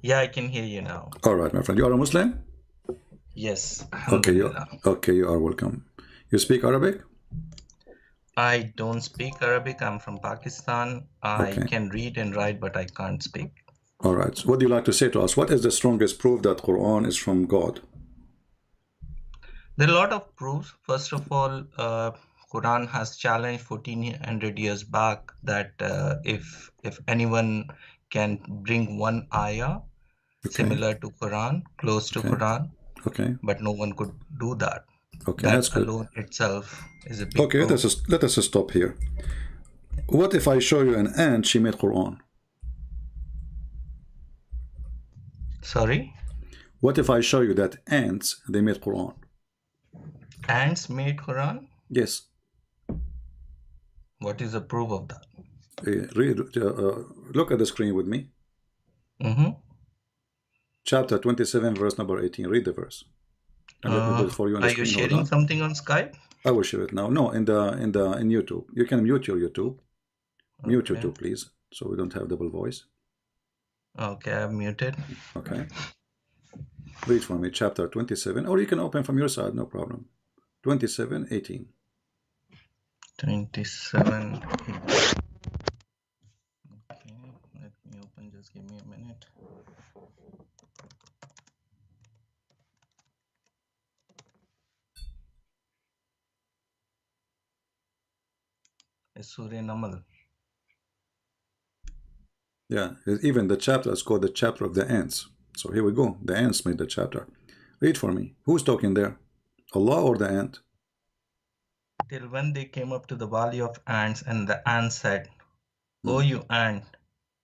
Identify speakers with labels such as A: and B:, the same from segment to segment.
A: Yeah, I can hear you now.
B: All right, my friend. You are a Muslim?
A: Yes,
B: Okay,
A: Alhamdulillah.
B: you are welcome. You speak Arabic?
A: I don't speak Arabic. I'm from Pakistan. I
B: Okay.
A: can read and write, but I can't speak.
B: All right. So what do you like to say to us? What is the strongest proof that Quran is from God?
A: There are a lot of proofs. First of all, Quran has challenged 1400 years back that if anyone can bring one ayah
B: Okay.
A: similar to Quran, close to
B: Okay.
A: Quran,
B: Okay.
A: but no one could do that.
B: Okay.
A: That
B: That's good.
A: alone itself is a big
B: Okay.
A: proof.
B: Let us stop here. What if I show you an ant? She made Quran.
A: Sorry?
B: What if I show you that ants they made Quran?
A: Ants made Quran?
B: Yes.
A: What is the proof of that?
B: Read. Look at the screen with me.
A: Mm-hmm.
B: Chapter 27, verse number 18. Read the verse. And let me put it for you on the
A: Are you
B: screen. Hold
A: sharing
B: on.
A: something on Skype?
B: I will share it now. No, in YouTube. You can mute your YouTube. Mute
A: Okay.
B: YouTube, please, so we don't have double voice.
A: Okay, I'm muted.
B: Okay. Read for me, chapter 27, or you can open from your side, no problem. 27:18.
A: 27. Okay, let me open. Just give me a minute. It's Surah Namal.
B: Yeah, even the chapter is called the chapter of the ants. So here we go. The ants made the chapter. Read for me. Who's talking there? Allah or the ant?
A: Till when they came up to the valley of ants, and the ant said, O you ant,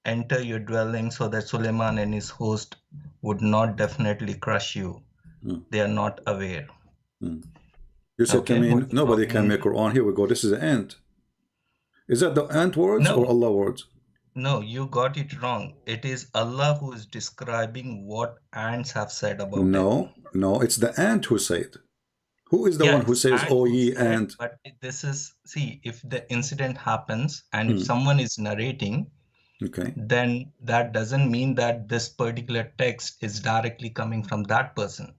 A: enter your dwelling so that Suleiman and his host would not definitely crush you. They are not aware.
B: You said to
A: Okay,
B: me,
A: who is
B: nobody can
A: talking?
B: make Quran. Here we go. This is the ant. Is that the ant words or
A: No,
B: Allah words?
A: no, you got it wrong. It is Allah who is describing what ants have said about it.
B: No, no, it's the ant who said. Who is the
A: Yeah,
B: one who
A: it's
B: says,
A: ant
B: "Oh
A: who
B: ye
A: said,
B: ant"?
A: but this is, see, if the incident happens and if someone is narrating,
B: Okay.
A: then that doesn't mean that this particular text is directly coming from that person.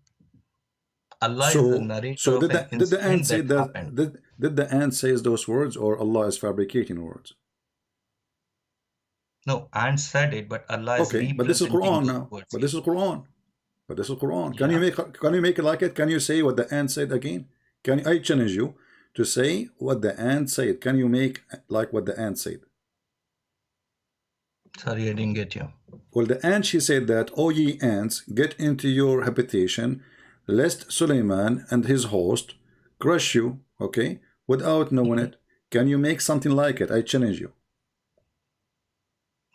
A: Allah is the narrator
B: So
A: of an
B: did the ant
A: incident
B: say
A: that
B: that?
A: happened.
B: Did the ant says those words, or Allah is fabricating words?
A: No, ant said it, but Allah is
B: Okay, but this is
A: representing
B: Quran
A: those
B: now.
A: words
B: But this
A: here.
B: is Quran. But this is Quran.
A: Yeah.
B: Can you make it like it? Can you say what the ant said again? Can I challenge you to say what the ant said? Can you make like what the ant said?
A: Sorry, I didn't get you.
B: Well, the ant, she said that, "O ye ants, get into your habitation, lest Suleiman and his host crush you," okay, without knowing it. Can you make something like it? I challenge you.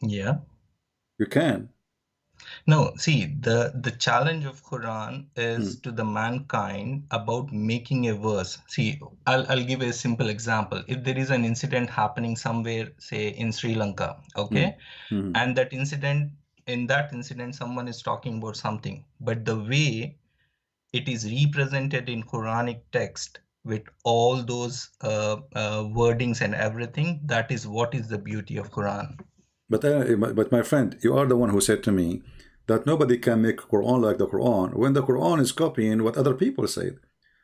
A: Yeah.
B: You can.
A: No, see, the challenge of Quran is to the mankind about making a verse. See, I'll give a simple example. If there is an incident happening somewhere, say in Sri Lanka, okay, and that incident, in that incident, someone is talking about something, but the way it is represented in Quranic text with all those wordings and everything, that is what is the beauty of Quran.
B: But my friend, you are the one who said to me that nobody can make Quran like the Quran when the Quran is copying what other people said.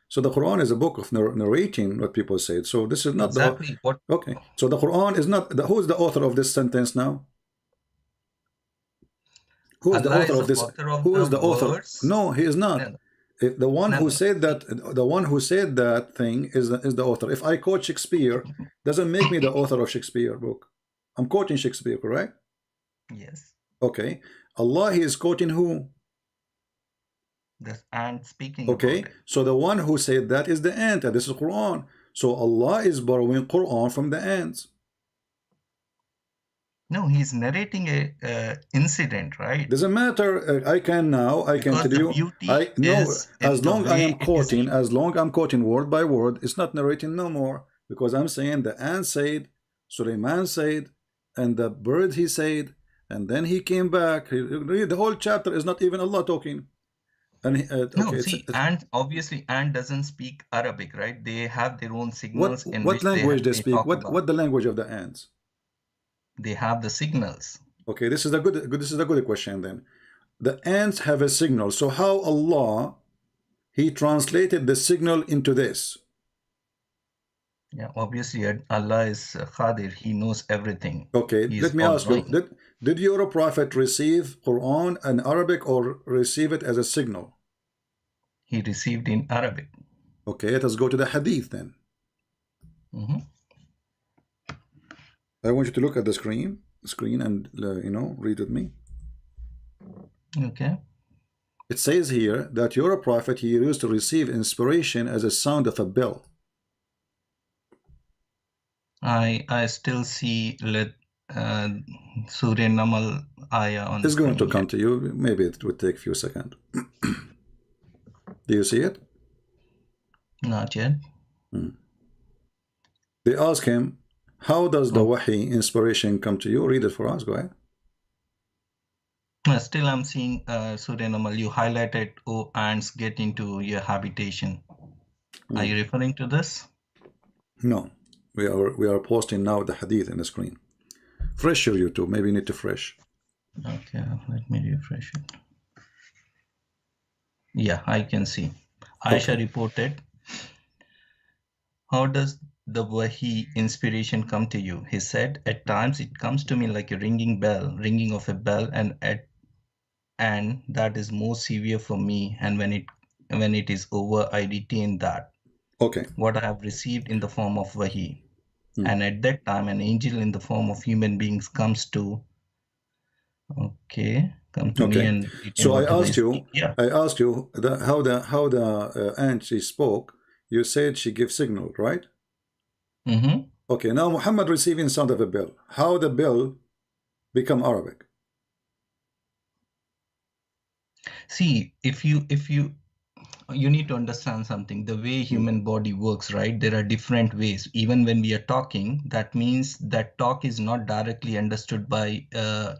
B: So the Quran is a book of narrating what people said. So this is not
A: Exactly what.
B: the okay. So the Quran is not who is the author of this sentence now? Who is the
A: Allah
B: author
A: is
B: of
A: the
B: this?
A: author of
B: Who
A: the
B: is the author?
A: words.
B: No, he is not.
A: No,
B: The one
A: no,
B: who
A: no.
B: said that, the one who said that thing is the author. If I quote Shakespeare, doesn't make me the author of Shakespeare book. I'm quoting Shakespeare, correct?
A: Yes.
B: Okay. Allah, he is quoting who?
A: The ant speaking
B: Okay.
A: about it.
B: So the one who said that is the ant, and this is Quran. So Allah is borrowing Quran from the ants.
A: No, he's narrating a incident, right?
B: Doesn't matter. I can
A: Because
B: tell
A: the
B: you. I
A: beauty
B: know
A: is in the way it is.
B: as long I'm quoting word by word, it's not narrating no more because I'm saying the ant said, Suleiman said, and the bird he said, and then he came back. The whole chapter is not even Allah talking. And
A: No,
B: okay,
A: see, ant obviously ant doesn't speak Arabic, right? They have their own signals in
B: what
A: which
B: language they
A: they
B: speak?
A: talk about.
B: What the language of the ants?
A: They have the signals.
B: Okay, this is a good question then. the ants have a signal. So how Allah, he translated the signal into this?
A: Yeah, obviously Allah is Qadir. He knows everything.
B: Okay,
A: He is
B: let me ask you,
A: all-knowing.
B: did your prophet receive Quran in Arabic or receive it as a signal?
A: He received in Arabic.
B: Okay, let us go to the hadith then.
A: Mm-hmm.
B: I want you to look at the screen and read with me.
A: Okay.
B: It says here that your prophet, he used to receive inspiration as a sound of a bell.
A: I still see Surya Namal ayah on the
B: It's
A: screen.
B: going to come to you. Maybe it would take a few seconds. Do you see it?
A: Not yet.
B: They ask him, how does the wahi inspiration come to you? Read it for us. Go ahead.
A: Still, I'm seeing Surya Namal. You highlighted, "Oh, ants get into your habitation." Are you referring to this?
B: No, we are posting now the hadith in the screen. Fresh your YouTube. Maybe you need to fresh.
A: Okay, let me refresh it. Yeah, I can see. Aisha reported, "How does the wahi inspiration come to you?" He said, "At times it comes to me like a ringing of a bell, and that is more severe for me, and when it is over, I retain that what I have received in the form of wahi. And at that time an angel in the form of human beings comes to me and
B: so I
A: whatever
B: asked
A: is
B: you how the ant she spoke. You said she gives signal, right? Okay, now Muhammad receiving sound of a bell. How the bell become Arabic?
A: See, if you need to understand something, the way human body works, right? There are different ways. Even when we are talking, that means that talk is not directly understood by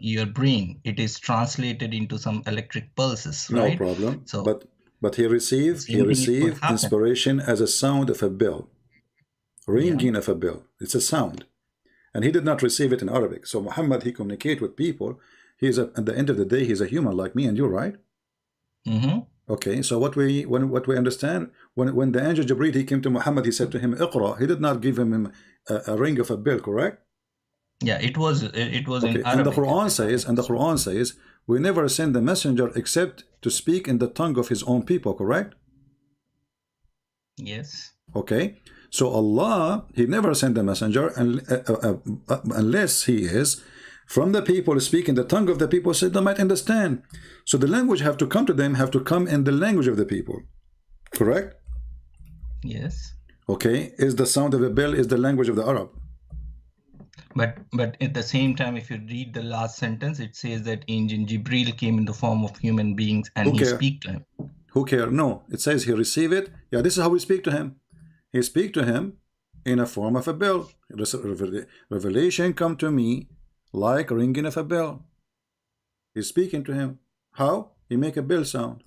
A: your brain. It is translated into some electric pulses, right?
B: No problem.
A: So
B: but he received inspiration as a sound of a bell, ringing of a bell. It's a sound, and he did not receive it in Arabic. So Muhammad, he communicate with people. At the end of the day, he's a human like me and you, right? Okay, so what we understand, when the angel Jibreel, he came to Muhammad, he said to him, Iqra. He did not give him a ring of a bell, correct?
A: Yeah, it was in Arabic.
B: And the Quran says, we never send the messenger except to speak in the tongue of his own people, correct?
A: Yes.
B: Okay, so Allah, he never sent the messenger unless he is from the people, speaking the tongue of the people, so they might understand. So the language have to come to them, have to come in the language of the people, correct?
A: Yes.
B: Okay, is the sound of a bell is the language of the Arab.
A: But at the same time, if you read the last sentence, it says that angel Jibreel came in the form of human beings and he speak to him.
B: Who care? No, it says he receive it. Yeah, this is how we speak to him. He speak to him in a form of a bell. Revelation come to me like ringing of a bell. He's speaking to him. How? He make a bell sound.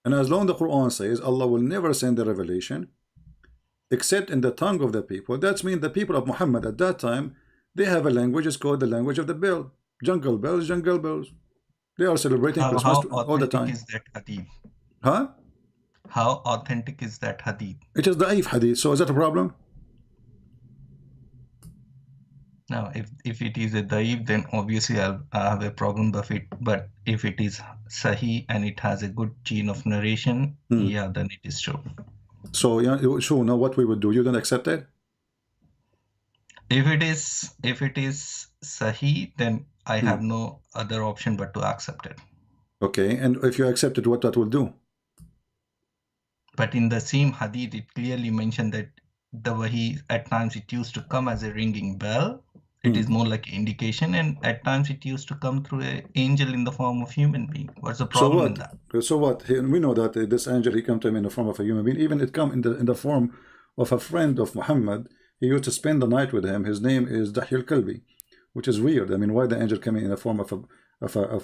B: And as long as the Quran says Allah will never send the revelation except in the tongue of the people, that means the people of Muhammad at that time, they have a language, it's called the language of the bell. Jungle bells, jungle bells. They are celebrating Christmas all the time.
A: How authentic is that hadith?
B: Huh?
A: How authentic is that hadith? It
B: is da'if hadith, so is that a problem?
A: Now, if it is a da'if, then obviously I have a problem with it. But if it is sahih and it has a good chain of narration, yeah, then it is true.
B: So yeah, sure. Now what we would do? You don't accept it?
A: If it is sahih, then I have no other option but to accept it.
B: Okay, and if you accept it, what that will do?
A: But in the same hadith, it clearly mentioned that the wahi, at times it used to come as a ringing bell. It is more like an indication, and at times it used to come through an angel in the form of human being. What's the problem in that?
B: So what? We know that this angel, he come to him in the form of a human being. Even it come in the form of a friend of Muhammad. He used to spend the night with him. His name is Dahil Kalbi, which is weird. I mean, why the angel coming in the form of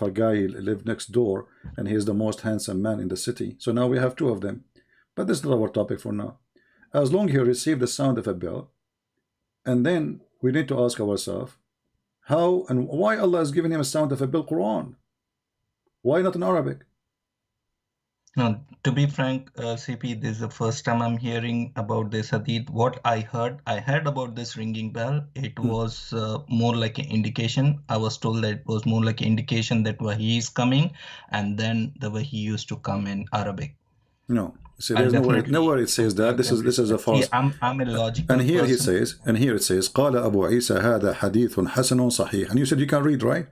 B: a guy who lived next door, and he is the most handsome man in the city. So now we have two of them. But this is not our topic for now. As long as he received the sound of a bell, and then we need to ask ourselves, How and why Allah has given him a sound of a Bil Quran? Why not in Arabic?
A: No, to be frank, CP, this is the first time I'm hearing about this hadith. What I heard about this ringing bell. It was more like an indication. I was told that it was more like an indication that Wahi is coming, and then the Wahi used to come in Arabic.
B: No. See,
A: I'll
B: there's
A: definitely
B: nowhere it says that. This is a false.
A: See, I'm a logical
B: And here he
A: person.
B: says, and here it says, قال أبو عيسى هذا حديث حسن صحيح. And you said you can read, right?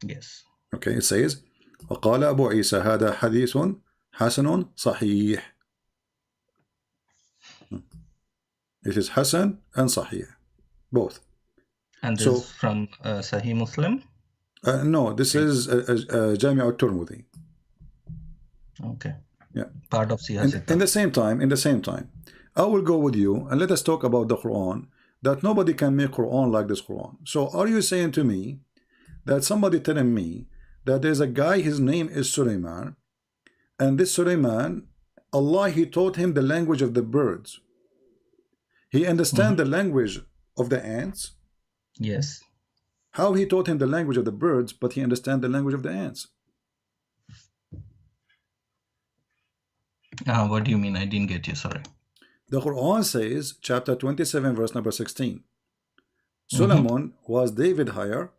A: Yes.
B: Okay, it says, وقال أبو عيسى هذا حديث حسن صحيح. It is Hasan and Sahih, both.
A: And this is from Sahih Muslim?
B: No, this is Jami' al-Tirmidhi.
A: Okay.
B: Yeah.
A: Part of Siyasat.
B: In the same time, I will go with you and let us talk about the Quran, that nobody can make Quran like this Quran. So are you saying to me that somebody telling me that there's a guy, his name is Sulaiman, and this Sulaiman, Allah, he taught him the language of the birds. He understand the language of the ants?
A: Yes.
B: How he taught him the language of the birds, but he understand the language of the ants?
A: What do you mean? I didn't get you, sorry.
B: The Quran says, chapter 27, verse number 16. Solomon was David higher.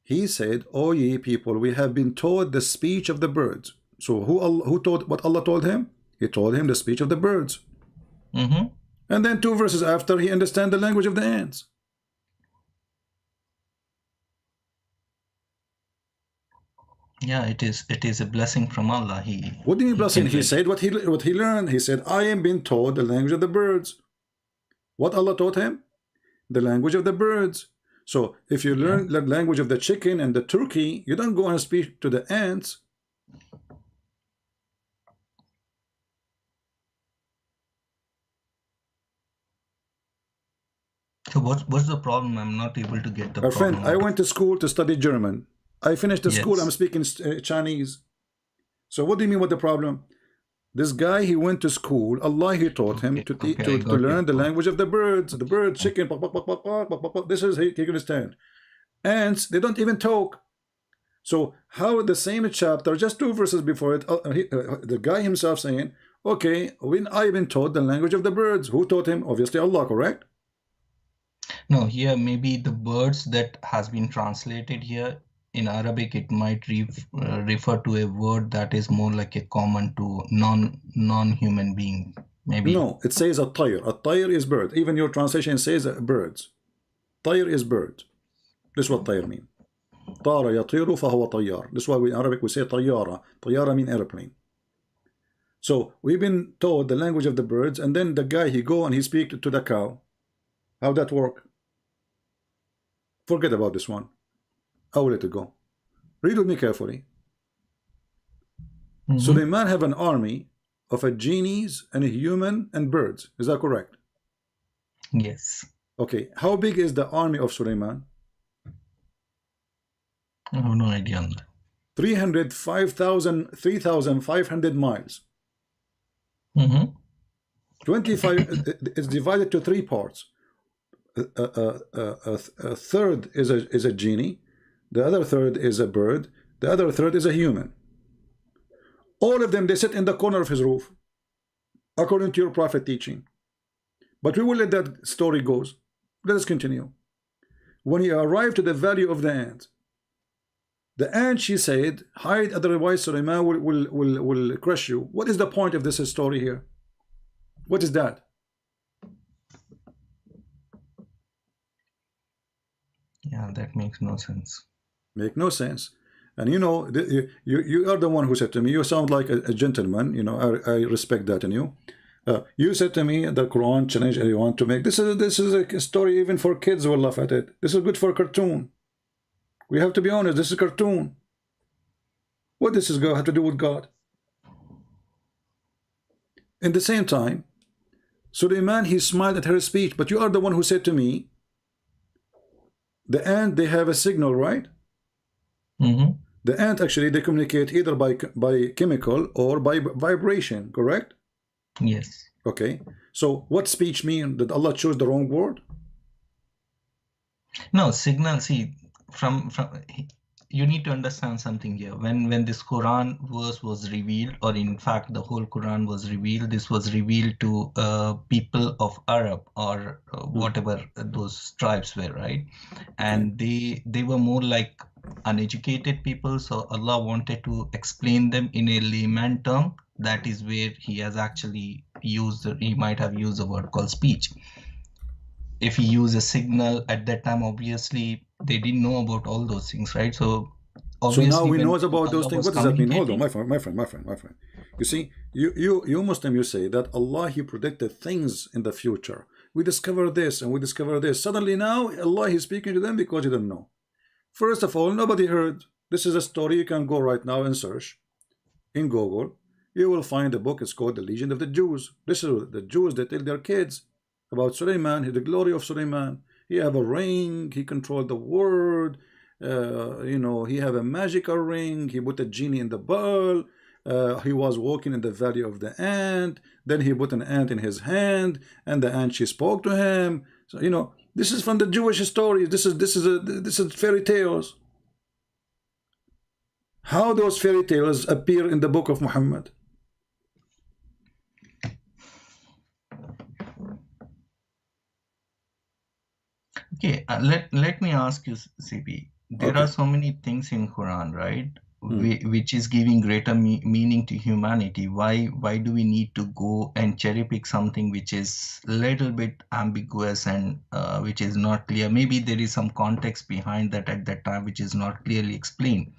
B: He said, O ye people, we have been taught the speech of the birds. So who taught what Allah told him? He told him the speech of the birds. And then 2 verses after, he understand the language of the ants.
A: Yeah, it is a blessing from Allah.
B: What do you mean blessing? He said what he learned. He said, I am being taught the language of the birds. What Allah taught him? The language of the birds. So if you learn the language of the chicken and the turkey, you don't go and speak to the ants.
A: So what's the problem? I'm not able to get the
B: My
A: problem.
B: friend, I went to school to study German. I finished the school, I'm speaking Chinese. So what do you mean what the problem? This guy, he went to school, Allah, he taught him to learn the language of the birds, chicken, this is he can understand. Ants, they don't even talk. So how the same chapter, just 2 verses before it, the guy himself saying, okay, when I've been taught the language of the birds, who taught him? Obviously Allah, correct?
A: No, here maybe the birds that has been translated here in Arabic, it might refer to a word that is more like a common to non-human being. Maybe. No,
B: it says at-tayr. At-tayr is bird. Even your translation says birds. Tayr is bird. This is what tayr mean. Tara yatiru fahuwa tayyar. This is why in Arabic we say tayyara. Tayyara mean airplane. So we've been taught the language of the birds, and then the guy, he go and he speak to the cow. How that work? Forget about this one. I will let it go. Read with me carefully. So the man have an army of a genies and a human and birds. Is that correct?
A: Yes.
B: Okay. How big is the army of Suleiman?
A: I have no idea on that.
B: 3,500 miles. 25. It's divided to 3 parts. A third is a genie. The other third is a bird. The other third is a human. All of them, they sit in the corner of his roof, according to your prophet teaching. But we will let that story go. Let us continue. When he arrived to the valley of the ant, she said, hide, otherwise Suleiman will crush you. What is the point of this story here? What is that?
A: Yeah, that makes no sense.
B: Make no sense. And you know, you are the one who said to me, you sound like a gentleman, you know, I respect that in you. You said to me, the Quran challenge everyone to make. This is a story even for kids will laugh at it. This is good for a cartoon. We have to be honest, this is a cartoon. What does this have to do with God? In the same time, Suleiman, he smiled at her speech, but you are the one who said to me, the ant, they have a signal, right? The ant, actually, they communicate either by chemical or by vibration, correct?
A: Yes.
B: Okay. So what speech mean? Did Allah choose the wrong word?
A: No, signal, see, from you need to understand something here. When this Quran verse was revealed, or in fact the whole Quran was revealed, this was revealed to people of Arab, or whatever those tribes were, right? And they were more like uneducated people, so Allah wanted to explain them in a layman term. That is where he has actually used, he might have used a word called speech. If he used a signal at that time, obviously they didn't know about all those things, right? So
B: So now
A: obviously
B: we
A: when
B: know about those
A: Allah
B: things.
A: was
B: What does that mean? Hold on,
A: communicating,
B: my friend. You see, you Muslim, you say that Allah, He predicted things in the future. We discover this and we discover this. Suddenly now Allah is speaking to them because you don't know. First of all, nobody heard. This is a story. You can go right now and search in Google. You will find a book. It's called The Legend of the Jews. This is the Jews. They tell their kids about Suleiman, the glory of Suleiman. He have a ring. He controlled the world. You know, he have a magical ring. He put a genie in the bowl. He was walking in the valley of the ant. Then he put an ant in his hand, and the ant, she spoke to him. So you know, this is from the Jewish stories. This is fairy tales. How those fairy tales appear in the book of Muhammad?
A: okay, let me ask you, CP. There
B: Okay.
A: are so many things in Quran, right? Which is giving greater meaning to humanity. Why do we need to go and cherry pick something which is a little bit ambiguous and which is not clear? Maybe there is some context behind that at that time which is not clearly explained.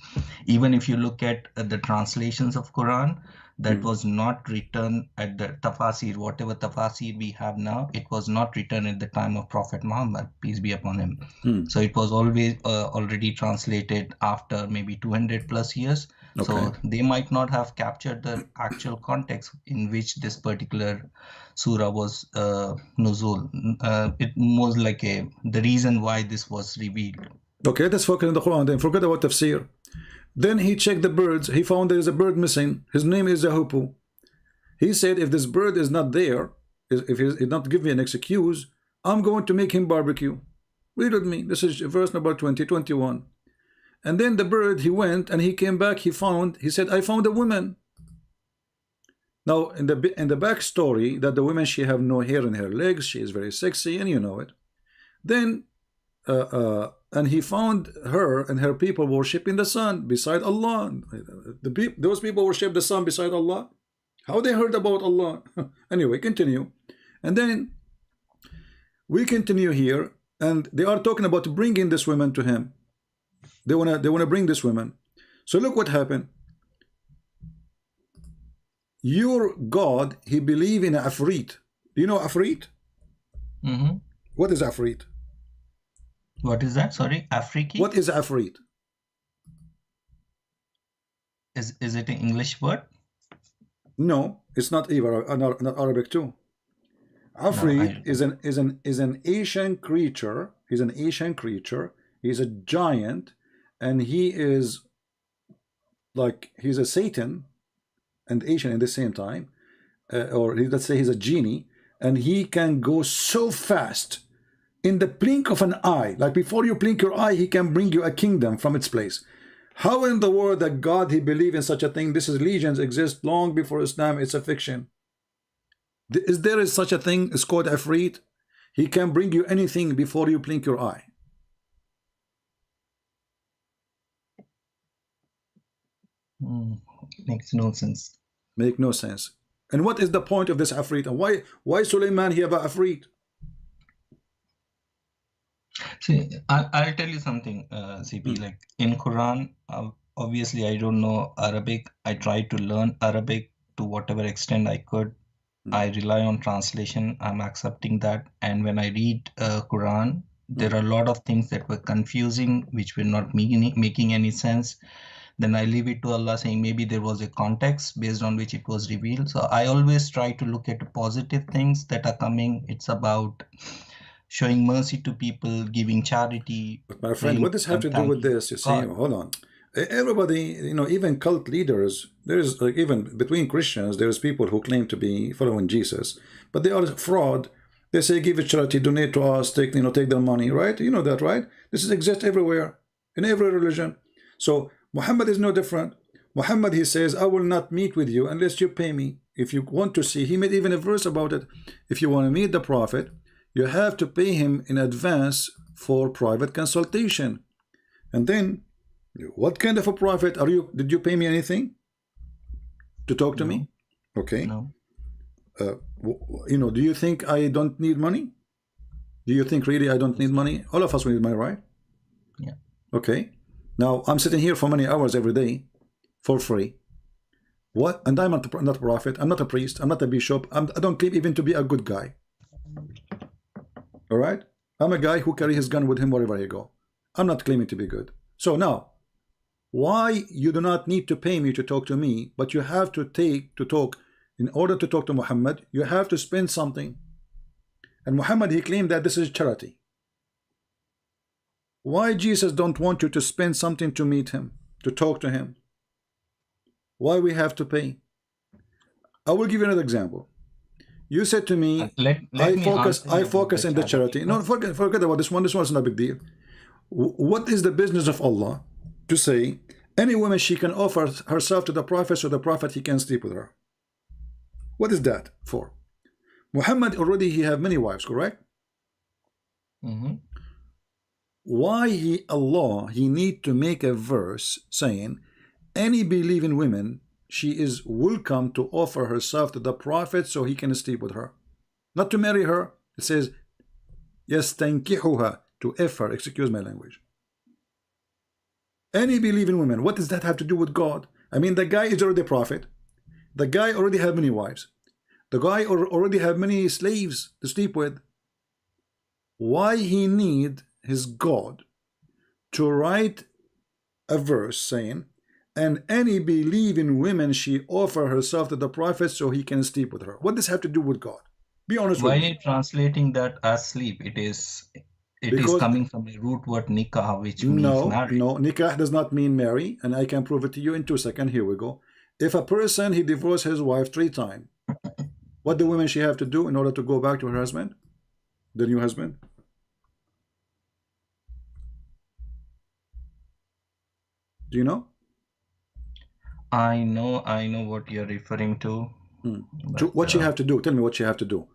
A: Even if you look at the translations of Quran, that was not written at the tafasir, whatever tafasir we have now, it was not written at the time of Prophet Muhammad, peace be upon him. So it was always already translated after maybe 200 plus years. So they might not have captured the actual context in which this particular surah was nuzul. It was like the reason why this was revealed.
B: Okay, let's focus on the Quran then. Forget about tafsir. Then he checked the birds. He found there is a bird missing. His name is Zahupu. He said, if this bird is not there, if he did not give me an excuse, I'm going to make him barbecue. Read with me. This is verse number 20, 21. And then the bird, he went and he came back. He said, I found a woman. Now, in the backstory, that the woman, she have no hair in her legs. She is very sexy, and you know it. Then and he found her and her people worshiping the sun beside Allah. Those people worship the sun beside Allah. How they heard about Allah? Anyway, continue. And then we continue here, and they are talking about bringing this woman to him. They wanna bring this woman. So look what happened. Your God, he believe in Afrit. Do you know Afrit? What is Afrit?
A: What is that? Sorry, Afriki?
B: What is Afrit?
A: Is it an English word?
B: No, it's not either. Not Arabic too. Afrit is an Asian creature. He's an Asian creature. He's a giant, and he is like, he's a Satan and Asian at the same time, or let's say he's a genie, and he can go so fast. In the blink of an eye, like before you blink your eye, he can bring you a kingdom from its place. How in the world that God, he believe in such a thing? This is legions exist long before Islam. It's a fiction. Is there such a thing? It's called Afrit. He can bring you anything before you blink your eye.
A: Makes no sense.
B: Make no sense. And what is the point of this Afrit? And why Suleiman he have a Afrit?
A: See, I'll tell you something, CP. Like in Quran, obviously I don't know Arabic. I tried to learn Arabic to whatever extent I could. I rely on translation. I'm accepting that. And when I read Quran, there are a lot of things that were confusing, which were not making any sense. Then I leave it to Allah, saying maybe there was a context based on which it was revealed. So I always try to look at the positive things that are coming. It's about showing mercy to people, giving charity.
B: But my friend, what does have to do with this? You see, hold on. Everybody, you know, even cult leaders, there's like, even between Christians, there's people who claim to be following Jesus, but they are fraud. They say give a charity, donate to us, take their money, right? You know that, right? This is exists everywhere, in every religion. So Muhammad is no different. Muhammad, he says, I will not meet with you unless you pay me. If you want to see, he made even a verse about it. If you want to meet the Prophet, you have to pay him in advance for private consultation. And then, what kind of a prophet are you? Did you pay me anything to talk to me? Okay.
A: No.
B: Do you think I don't need money? Do you think really I don't need money? All of us need money, right?
A: Yeah.
B: Okay. Now I'm sitting here for many hours every day for free. What? And I'm not a prophet. I'm not a priest. I'm not a bishop. I don't claim even to be a good guy. All right. I'm a guy who carry his gun with him wherever he go. I'm not claiming to be good. So now, why you do not need to pay me to talk to me, but you have to talk in order to talk to Muhammad, you have to spend something. And Muhammad, he claimed that this is charity. Why Jesus don't want you to spend something to meet him, to talk to him? Why we have to pay? I will give you another example. You said to me, I focus in the charity. No, forget about this one. This one's not a big deal. What is the business of Allah to say any woman she can offer herself to the Prophet, so the Prophet he can sleep with her? What is that for? Muhammad already he have many wives, correct? Why Allah he need to make a verse saying any believing woman she is welcome to offer herself to the Prophet so he can sleep with her, not to marry her? It says yastankihuha, to offer. Excuse my language. Any believing woman. What does that have to do with God? I mean, the guy is already a prophet. The guy already have many wives. The guy already have many slaves to sleep with. Why he need his God to write a verse saying, and any believing woman she offer herself to the Prophet so he can sleep with her? What does have to do with God? Be honest with me.
A: Why are you translating that as sleep? It is coming from the root word nikah, which means marriage.
B: No, nikah does not mean marry, and I can prove it to you in 2 seconds. Here we go. If a person he divorced his wife 3 times, what the woman she have to do in order to go back to her husband, the new husband? Do you know?
A: I know what you're referring to.
B: What she have to do? Tell me what she have to do.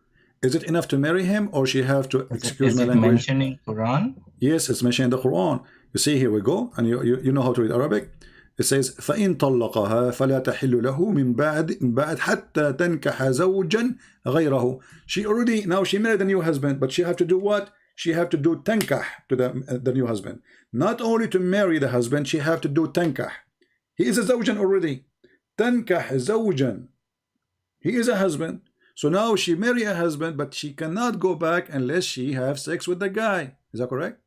B: Is it enough to marry him, or she have to, excuse my language?
A: Is it mentioned in Quran?
B: Yes, it's mentioned in the Quran. You see, here we go, and you know how to read Arabic. It says فَإِن طَلَّقَهَا فَلَا تَحِلُّ لَهُ مِن بَعْدْ حَتَّى تَنْكَحَ زَوْجًا غَيْرَهُ. She already, now she married a new husband, but she have to do what? She have to do tankah to the new husband. Not only to marry the husband, she have to do tankah. He is a zawjan already. Tankah zawjan. He is a husband. So now she marry a husband, but she cannot go back unless she have sex with the guy. Is that correct?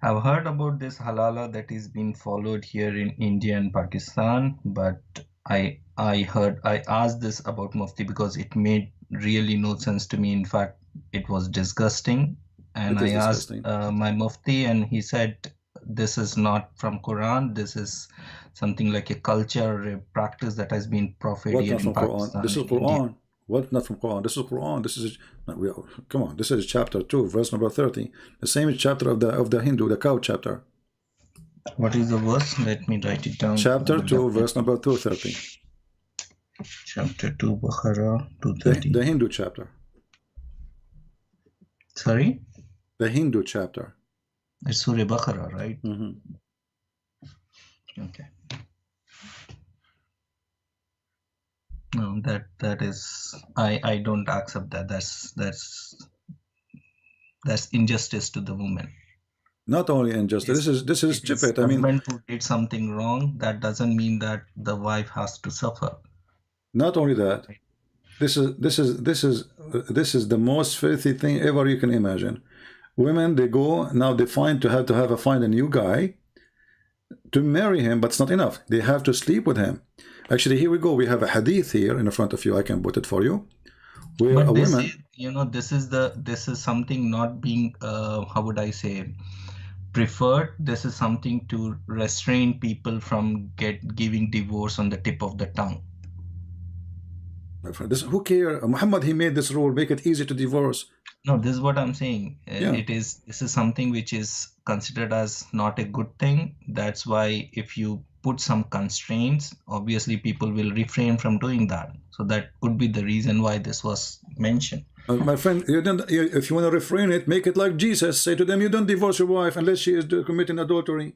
A: I've heard about this halala that is being followed here in India and Pakistan, but I asked this about Mufti because it made really no sense to me. In fact, it was disgusting. And I asked my Mufti, and he said, this is not from Quran. This is something like a culture, a practice that has been propagated in Pakistan.
B: This is Quran. What? Not from Quran. This is Quran. This is come on. This is chapter 2, verse number 30. The same chapter of the Hindu, the cow chapter.
A: What is the verse? Let me write it down.
B: Chapter 2, verse number 230.
A: Chapter 2, Baqarah 230.
B: The Hindu chapter.
A: Sorry?
B: The Hindu chapter.
A: It's Surah Baqarah, right? Okay. No, that is, I don't accept that. That's injustice to the woman.
B: Not only injustice. This is stupid.
A: I mean, husband who did something wrong, that doesn't mean that the wife has to suffer.
B: Not only that. This is the most filthy thing ever you can imagine. Women, they go now, they find a new guy to marry him, but it's not enough. They have to sleep with him. Actually, here we go. We have a hadith here in front of you. I can put it for you. Where
A: but
B: a woman,
A: this is something not being how would I say, preferred. This is something to restrain people from giving divorce on the tip of the tongue.
B: My friend, this, who care? Muhammad, he made this rule, make it easy to divorce.
A: No, this is what I'm saying.
B: Yeah.
A: This is something which is considered as not a good thing. That's why if you put some constraints, obviously people will refrain from doing that. So that could be the reason why this was mentioned.
B: My friend, if you want to refrain it, make it like Jesus. Say to them, you don't divorce your wife unless she is committing adultery.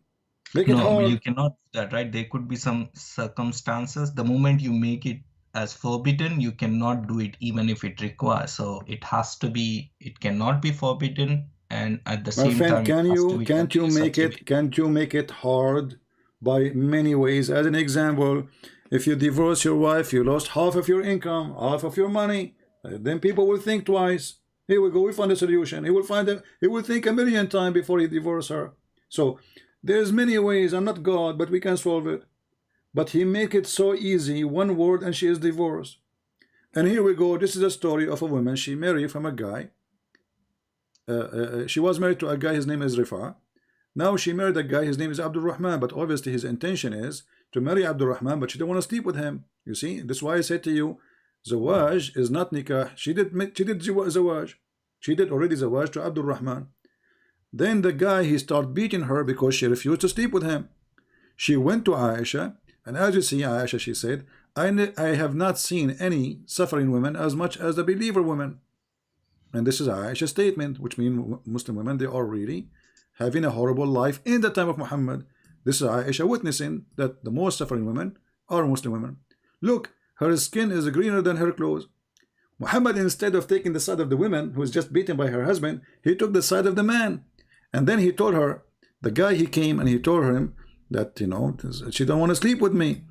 B: Make it
A: No, you
B: hard.
A: cannot do that, right? There could be some circumstances. The moment you make it as forbidden, you cannot do it even if it requires. So it has to be, it cannot be forbidden, and at the
B: My
A: same
B: friend,
A: time, it has to be done in such a way.
B: can't you make it hard by many ways? As an example, if you divorce your wife, you lost half of your income, half of your money. Then people will think twice. Here we go, we find a solution. He will find it, he will think a million times before he divorce her. So there's many ways. I'm not God, but we can solve it. But he make it so easy, one word and she is divorced. And here we go, this is a story of a woman. She married from a guy. She was married to a guy, his name is Rifa. Now she married a guy, his name is Abdul Rahman, but obviously his intention is to marry Abdul Rahman, but she don't want to sleep with him. You see, this is why I said to you, Zawaj is not nikah. She did Zawaj. She did already Zawaj to Abdul Rahman. Then the guy, he started beating her because she refused to sleep with him. She went to Aisha, and as you see, Aisha, she said, I have not seen any suffering women as much as the believer women. And this is Aisha's statement, which means Muslim women, they are really having a horrible life in the time of Muhammad. This is Aisha witnessing that the most suffering women are Muslim women. Look, her skin is greener than her clothes. Muhammad, instead of taking the side of the woman who is just beaten by her husband, he took the side of the man. And then he told her, the guy, he came and he told him that, you know, she don't want to sleep with me.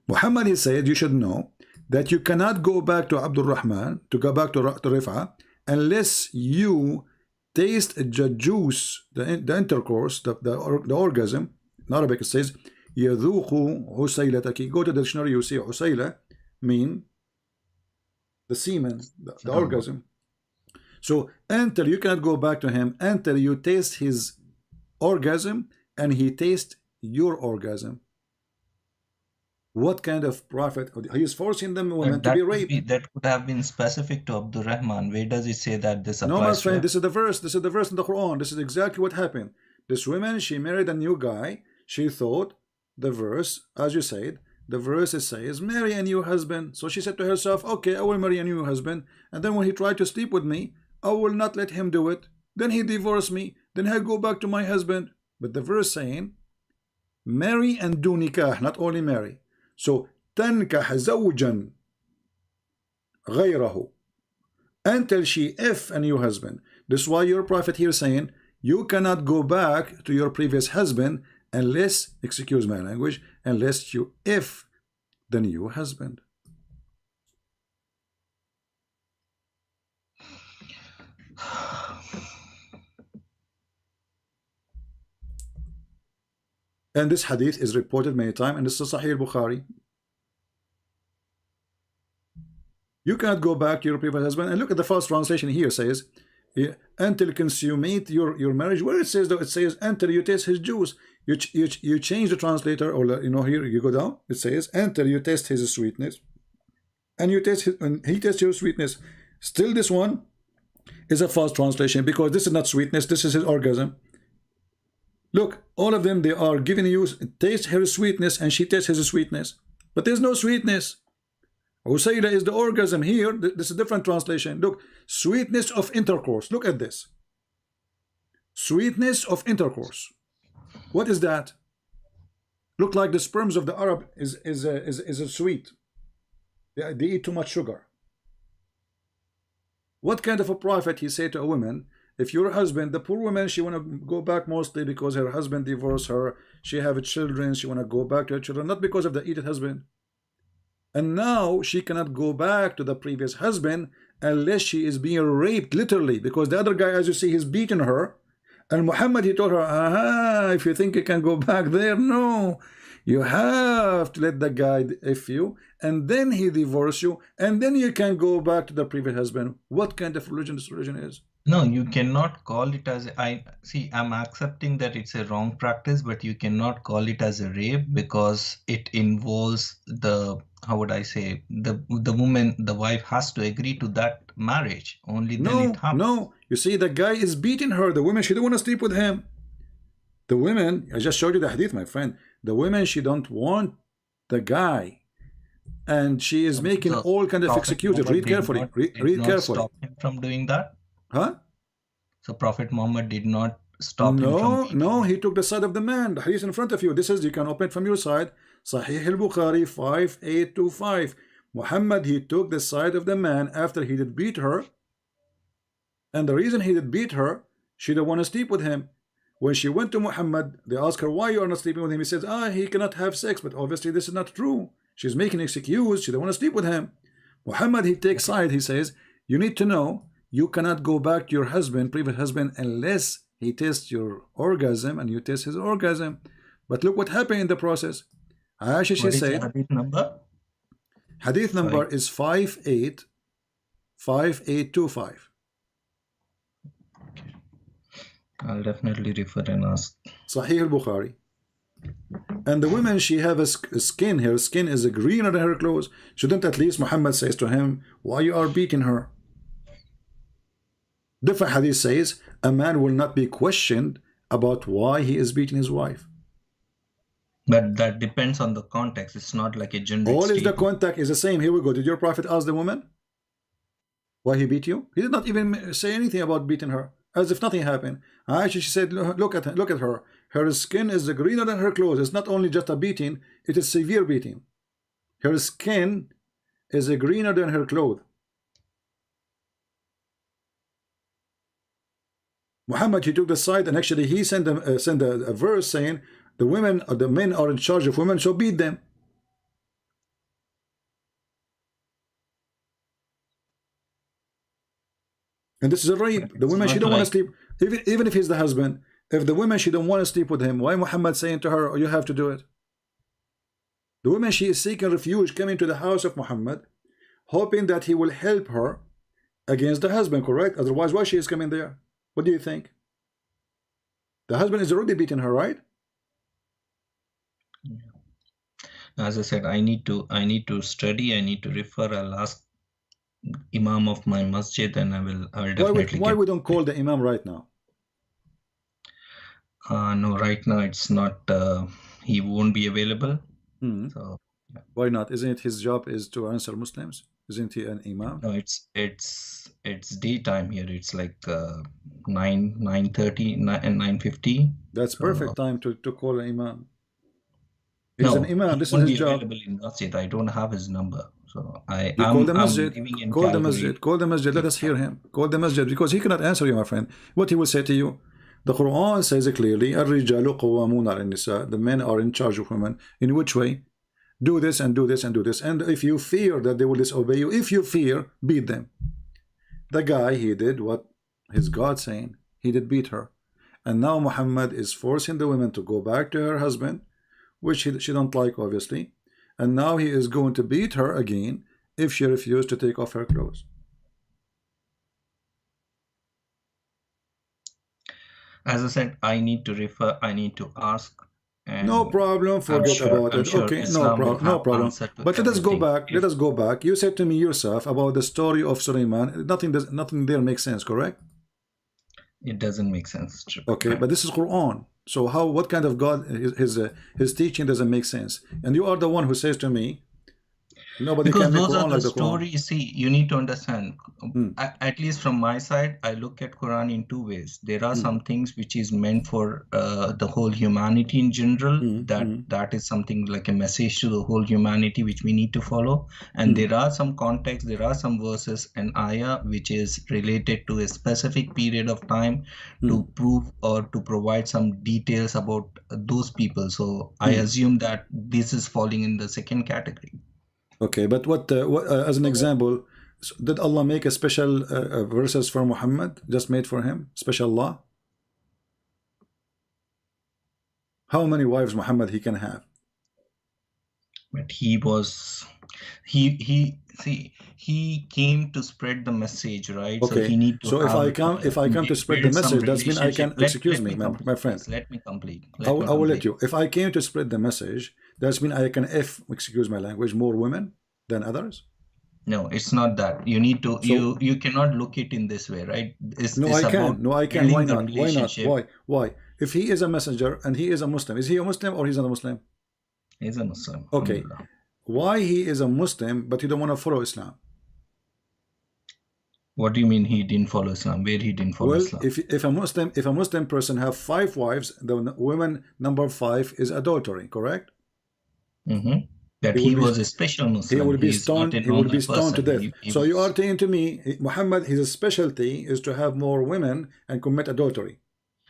B: Muhammad, he said, you should know that you cannot go back to Abdul Rahman, to go back to Rifa, unless you taste the juice, the intercourse, the orgasm. In Arabic it says, يذوق عسيلتك. Go to the dictionary, you see عسيلة mean the semen, the orgasm. So until you cannot go back to him until you taste his orgasm and he tastes your orgasm. What kind of prophet? He is forcing them women to be raped.
A: That could have been specific to Abdul Rahman. Where does it say that this applies?
B: No, my friend, this is the verse. This is the verse in the Quran. This is exactly what happened. This woman, she married a new guy. She thought the verse, as you said, the verse says, marry a new husband. So she said to herself, okay, I will marry a new husband. And then when he tried to sleep with me, I will not let him do it. Then he divorced me. Then I go back to my husband. But the verse saying, marry and do nikah, not only marry. So تنكح زوجا غيره until she if a new husband. This is why your prophet here saying you cannot go back to your previous husband unless, excuse my language, unless you if the new husband. And this hadith is reported many times, and this is Sahih Bukhari. You cannot go back to your previous husband. And look at the first translation here says, until consummate your marriage. Where it says, though, it says until you taste his juice. You change the translator, or you know, here you go down. It says until you taste his sweetness, and you taste his, and he tastes your sweetness. Still, this one is a false translation because this is not sweetness. This is his orgasm. Look, all of them, they are giving you taste her sweetness and she tastes his sweetness. But there's no sweetness. Usayla is the orgasm here. This is a different translation. Look, sweetness of intercourse. Look at this. Sweetness of intercourse. What is that? Look like the sperms of the Arab is sweet. They eat too much sugar. What kind of a prophet he said to a woman, if your husband, the poor woman, she want to go back mostly because her husband divorced her, she have children, she want to go back to her children, not because of the idiot husband. And now she cannot go back to the previous husband unless she is being raped, literally, because the other guy, as you see, he's beating her. And Muhammad, he told her, aha, if you think you can go back there, no. You have to let the guy if you, and then he divorce you, and then you can go back to the previous husband. What kind of religion this religion is?
A: No, you cannot call it as I see. I'm accepting that it's a wrong practice, but you cannot call it as a rape because it involves the, how would I say, the woman, the wife has to agree to that marriage. Only then it
B: No,
A: happens.
B: no. You see, the guy is beating her. The woman, she don't want to sleep with him. The women, I just showed you the hadith, my friend. The women, she don't want the guy, and she is making
A: So
B: all kind of
A: Prophet
B: excuses.
A: Muhammad
B: Read carefully.
A: did
B: Read
A: not
B: carefully.
A: stop him from doing that.
B: Huh?
A: So Prophet Muhammad did not stop him from
B: No,
A: beating
B: no.
A: him.
B: He took the side of the man. The hadith in front of you. This is, you can open it from your side. Sahih al-Bukhari 5825. Muhammad, he took the side of the man after he did beat her. And the reason he did beat her, she didn't want to sleep with him. When she went to Muhammad, they asked her, why you are not sleeping with him? He says, he cannot have sex. But obviously this is not true. She's making an excuse. She don't want to sleep with him. Muhammad, he takes side. He says, you need to know, you cannot go back to your husband, previous husband, unless he tests your orgasm and you test his orgasm. But look what happened in the process. Aisha, she
A: What is the
B: said,
A: hadith number?
B: hadith number
A: Sorry.
B: is 5825.
A: I'll definitely refer and ask.
B: Sahih al-Bukhari. And the woman, she have a skin. Her skin is greener than her clothes. Shouldn't at least Muhammad says to him, why you are beating her? Different hadith says, a man will not be questioned about why he is beating his wife.
A: But that depends on the context. It's not like a generic
B: All is the
A: statement.
B: contact is the same. Here we go. Did your prophet ask the woman why he beat you? He did not even say anything about beating her, as if nothing happened. Aisha, she said, look at her, look at her. Her skin is greener than her clothes. It's not only just a beating, it is severe beating. Her skin is greener than her clothes. Muhammad, he took the side, and actually he sent a verse saying the women or the men are in charge of women, so beat them. And this is a rape. The
A: It's
B: woman, she
A: not
B: don't want to
A: like,
B: sleep, even if he's the husband. If the woman, she don't want to sleep with him, why Muhammad saying to her, oh, you have to do it? The woman, she is seeking refuge, coming to the house of Muhammad, hoping that he will help her against the husband, correct? Otherwise, why she is coming there? What do you think? The husband is already beating her, right?
A: as I said, I need to study. I need to refer. I'll ask Imam of my masjid, and I will definitely
B: Why
A: get.
B: we don't call the Imam right now?
A: No, right now it's not. He won't be available. So yeah.
B: Why not? Isn't it his job is to answer Muslims? Isn't he an Imam?
A: No, it's daytime here. It's like 9:30 and 9:50.
B: That's perfect time to call an Imam. He's
A: No,
B: an Imam.
A: he
B: This is
A: won't
B: his
A: be
B: job.
A: available in masjid. I don't have his number. So
B: You call the
A: I'm
B: masjid.
A: living in
B: Call the
A: Calgary.
B: masjid. Call the masjid. Let us hear him. Call the masjid, because he cannot answer you, my friend. What he will say to you? The Quran says it clearly, الرجال قوامون على النساء. The men are in charge of women. In which way? Do this and do this and do this. And if you fear that they will disobey you, if you fear, beat them. The guy, he did what his God saying. He did beat her. And now Muhammad is forcing the women to go back to her husband, which she don't like, obviously. And now he is going to beat her again if she refused to take off her clothes.
A: As I said, I need to refer. I need to ask. And
B: No problem. Forget about it.
A: sure
B: Okay,
A: Islam
B: no
A: will
B: problem. No
A: have
B: problem.
A: answer to
B: But let us go
A: everything.
B: back. Let us go back. You said to me yourself about the story of Sulaiman. Nothing there makes sense, correct?
A: It doesn't make sense.
B: Okay, but this is Quran. So how? What kind of God? His teaching doesn't make sense. And you are the one who says to me, nobody
A: Because
B: can make
A: those are
B: Quran
A: the
B: like the Quran.
A: stories. See, you need to understand. At least from my side, I look at Quran in two ways. There are some things which is meant for the whole humanity in general. That is something like a message to the whole humanity which we need to follow. And there are some contexts, there are some verses and ayah which is related to a specific period of time to prove or to provide some details about those people. So I assume that this is falling in the second category.
B: Okay, but what as an example, did Allah make a special verses for Muhammad, just made for him, special law? How many wives Muhammad he can have?
A: But he was, he see, he came to spread the message, right? So he
B: Okay,
A: need to
B: so
A: have
B: if I come to spread the
A: build some
B: message, that's mean I
A: relationship.
B: can, excuse
A: Let
B: me,
A: me complete,
B: my friend.
A: please. Let me complete.
B: I
A: Let me
B: will let
A: complete.
B: you. If I came to spread the message, that's mean I can, excuse my language, more women than others.
A: No, it's not that. You need to,
B: So
A: you cannot look it in this way, right?
B: no,
A: It's
B: I
A: about
B: can. No, I can. Why
A: building the
B: not? Why not?
A: relationship.
B: Why? If he is a messenger and he is a Muslim, is he a Muslim or he's not a Muslim?
A: He's a Muslim.
B: Okay.
A: Alhamdulillah.
B: Why he is a Muslim but he don't want to follow Islam?
A: What do you mean he didn't follow Islam? Where he didn't follow
B: Well,
A: Islam?
B: if a Muslim person have 5 wives, the woman number 5 is adultery, correct?
A: That he was a special
B: he
A: Muslim.
B: will be
A: He's not
B: stoned.
A: a
B: He will be
A: normal
B: stoned to
A: person.
B: death.
A: He
B: So you
A: was,
B: are saying to me, Muhammad, his specialty is to have more women and commit adultery.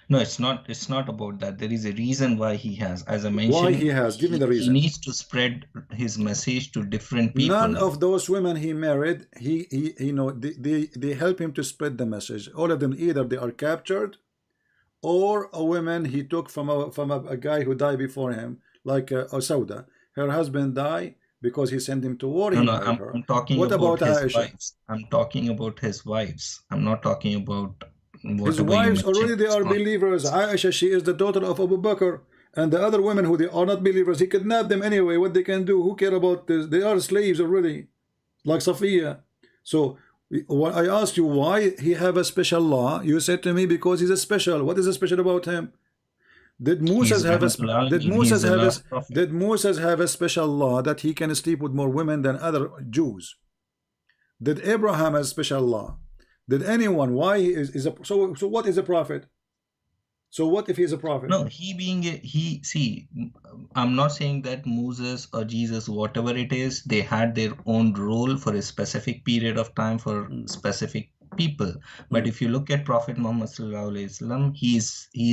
A: no, it's not. It's not about that. There is a reason why he has. As I
B: Why
A: mentioned,
B: he has? Give me the
A: he
B: reason.
A: needs to spread his message to different
B: None
A: people.
B: of those women he married, he you know, they help him to spread the message. All of them, either they are captured, or a woman he took from a guy who died before him, like Sauda. Her husband died because he sent him to war.
A: No,
B: He
A: no,
B: married her.
A: I'm talking
B: What
A: about
B: about
A: his
B: Aisha?
A: wives. I'm talking about his wives. I'm not talking about
B: His
A: whatever you
B: wives already
A: mentioned.
B: they
A: It's
B: are
A: not.
B: believers. Aisha, she is the daughter of Abu Bakr, and the other women who they are not believers, he kidnapped them anyway. What they can do? Who care about this? They are slaves already, like Safiya. So when I asked you why he have a special law, you said to me because he's a special. What is a special about him? Did Moses
A: He's
B: have a
A: Rahmatul Alameen. He's the last prophet.
B: did Moses have a special law that he can sleep with more women than other Jews? Did Abraham have a special law? Did anyone? Why is a so what is a prophet? So what if he's a prophet?
A: No, he being a, he, see, I'm not saying that Moses or Jesus, whatever it is, they had their own role for a specific period of time for specific people. But if you look at Prophet Muhammad Sallallahu Alaihi Wasallam, he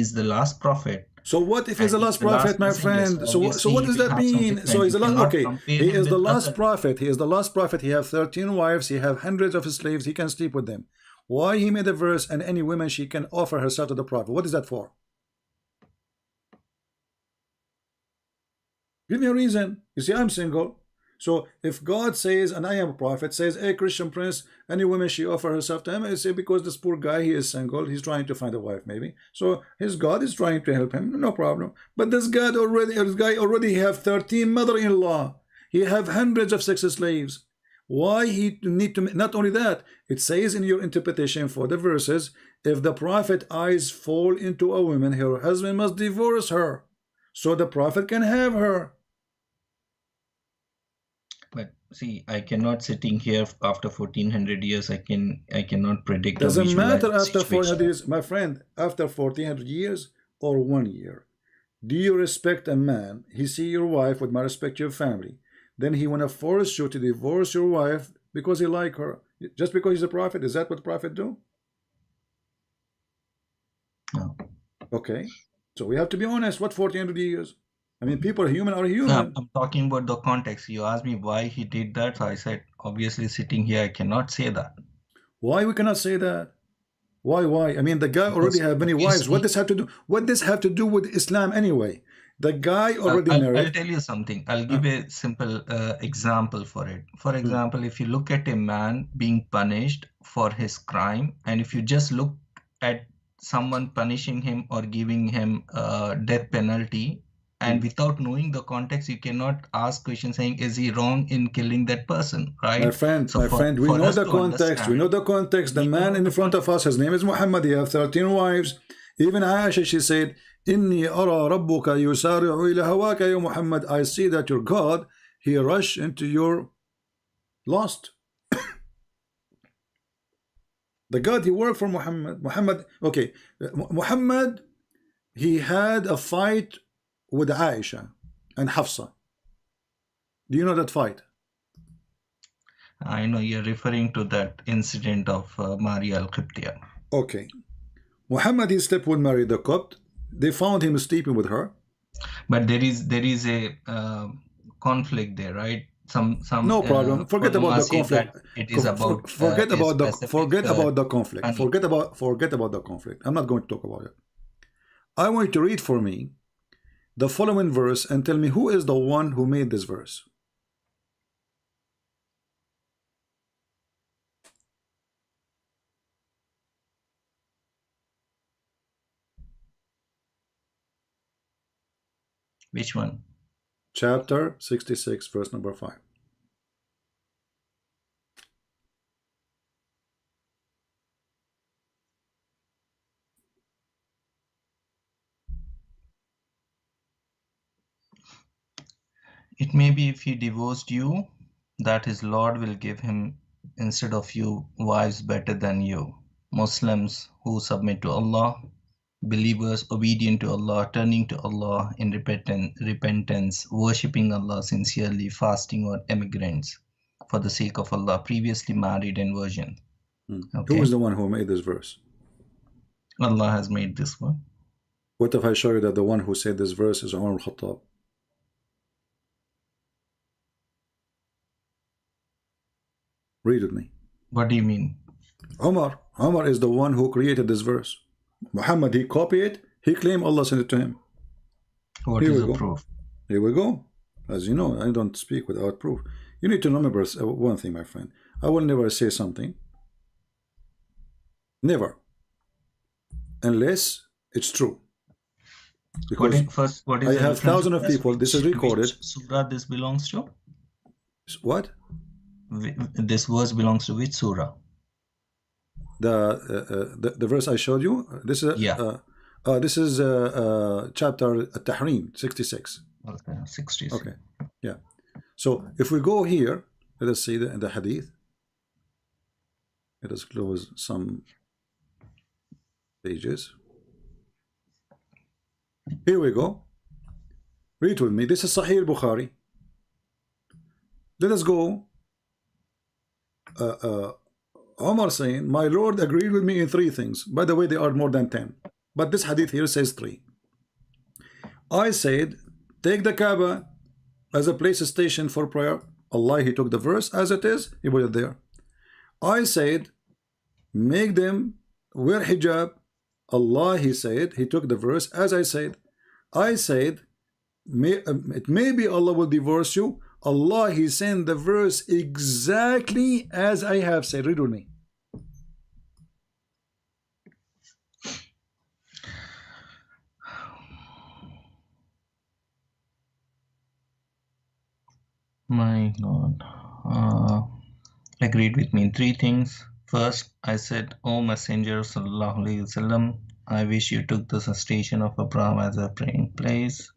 A: is the last prophet.
B: So what if he's
A: And
B: the
A: he's
B: last
A: the
B: prophet,
A: last
B: my
A: messenger.
B: friend?
A: So
B: So what
A: obviously
B: does
A: we
B: that
A: have some
B: mean? So
A: different.
B: he's
A: You
B: the last.
A: cannot
B: Okay,
A: compare
B: he
A: him
B: is the
A: with
B: last
A: other.
B: prophet. He is the last prophet. He have 13 wives. He have hundreds of slaves. He can sleep with them. Why he made a verse and any woman she can offer herself to the prophet? What is that for? Give me a reason. You see, I'm single. So if God says, and I am a prophet, says, a Christian prince, any woman she offer herself to him, I say because this poor guy, he is single, he's trying to find a wife, maybe. So his God is trying to help him, no problem. But this guy already have 13 mother-in-law. He have hundreds of sex slaves. Why he need to? Not only that, it says in your interpretation for the verses, if the prophet eyes fall into a woman, her husband must divorce her, so the prophet can have her.
A: But see, I cannot sitting here after 1400 years. I cannot predict or
B: Doesn't
A: visualize
B: matter
A: the
B: after 400
A: situation.
B: years, my friend, after 1400 years or 1 year. Do you respect a man? He see your wife with my respect your family. Then he want to force you to divorce your wife because he like her. Just because he's a prophet. Is that what the prophet do?
A: No.
B: Okay. So we have to be honest. What 1400 years? I mean, people are human.
A: No, I'm talking about the context. You asked me why he did that. So I said, obviously, sitting here, I cannot say that.
B: Why we cannot say that? Why? I mean, the guy already have many wives. What this have to do? What this have to do with Islam anyway? The guy already married.
A: I'll tell you something. I'll give a simple example for it. For example, if you look at a man being punished for his crime, and if you just look at someone punishing him or giving him a death penalty, and without knowing the context, you cannot ask questions saying, is he wrong in killing that person, right?
B: My friend, we know the context. We know the context. The man in front of us, his name is Muhammad. He has 13 wives. Even Aisha, she said, Inni ara rabbuka yusari'u ila hawaka ya Muhammad. I see that your God, he rushed into your lust. The God he worked for Muhammad. Okay, Muhammad, he had a fight with Aisha and Hafsa. Do you know that fight?
A: I know you're referring to that incident of Maria al-Qibtiyya.
B: Okay. Muhammad, he slept with Mary the Copt. They found him sleeping with her.
A: But there is a conflict there, right? Some
B: no problem. Forget about the conflict.
A: It is about
B: forget about the conflict. Forget about the conflict. I'm not going to talk about it. I want you to read for me the following verse and tell me who is the one who made this verse.
A: Which one?
B: Chapter 66, verse number 5.
A: It may be if he divorced you, that his Lord will give him instead of you wives better than you. Muslims who submit to Allah, believers obedient to Allah, turning to Allah in repentance, worshipping Allah sincerely, fasting, or immigrants for the sake of Allah, previously married and virgin. Okay.
B: Who is the one who made this verse?
A: Allah has made this one.
B: What if I show you that the one who said this verse is Umar al-Khattab? Read with me.
A: What do you mean?
B: Umar is the one who created this verse. Muhammad, he copied it. He claimed Allah sent it to him.
A: What is the proof?
B: Here we go. As you know, I don't speak without proof. You need to remember one thing, my friend. I will never say something. Never. Unless it's true. Because
A: what is
B: I have thousands of people. This is recorded.
A: Which surah this belongs to?
B: What?
A: This verse belongs to which surah?
B: The verse I showed you. This is this is chapter Tahrim 66.
A: Okay, 66.
B: Okay, yeah. So if we go here, let us see the hadith. Let us close some pages. Here we go. Read with me. This is Sahih Bukhari. Let us go. Omar saying, my Lord agreed with me in 3 things. By the way, there are more than 10. But this hadith here says 3. I said, take the Kaaba as a place station for prayer. Allah, he took the verse as it is. He put it there. I said, make them wear hijab. Allah, he said, he took the verse as I said. I said, it may be Allah will divorce you. Allah, he sent the verse exactly as I have said. Read with me.
A: My Lord, agreed with me in 3 things. First, I said, O Messenger Sallallahu Alaihi Wasallam, I wish you took the station of Abraham as a praying place.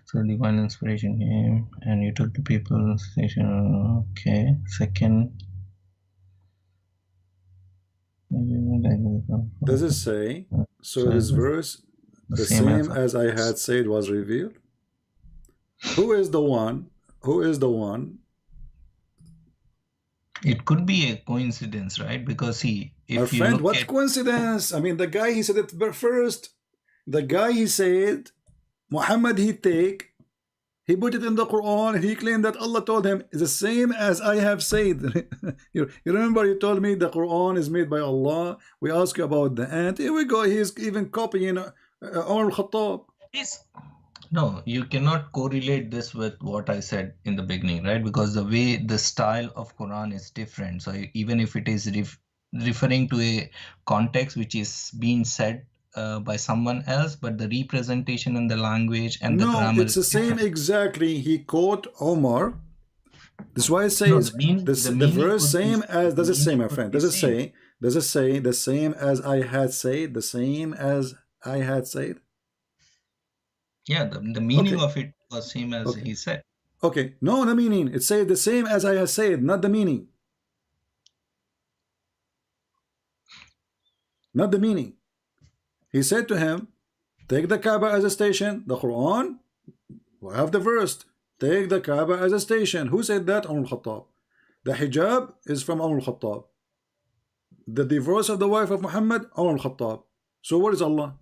A: So divine inspiration came and you took the people's station. Okay. Second,
B: does it say, so this verse, the same as I had said was revealed? Who is the one? Who is the one?
A: It could be a coincidence, right? Because see, if
B: our friend, what coincidence? I mean, the guy, he said it first. The guy, he said, Muhammad, he put it in the Quran, and he claimed that Allah told him, it's the same as I have said. you remember you told me the Quran is made by Allah. We asked you about the ant. Here we go. He's even copying Umar al-Khattab.
A: No, you cannot correlate this with what I said in the beginning, right? Because the style of Quran is different. So even if it is referring to a context which is being said by someone else, but the representation and the language and the grammar,
B: it's the same exactly. He quote Omar. This is why it says the verse same as. Does it say, my friend? Does it say the same as I had said? The same as I had said.
A: Yeah, the meaning of it was same as he said.
B: Okay, no, the meaning. It says the same as I have said, not the meaning. Not the meaning. He said to him, take the Kaaba as a station. The Quran, we have the verse. Take the Kaaba as a station. Who said that? Umar al-Khattab. The hijab is from Umar al-Khattab. The divorce of the wife of Muhammad, Umar al-Khattab. So what is Allah?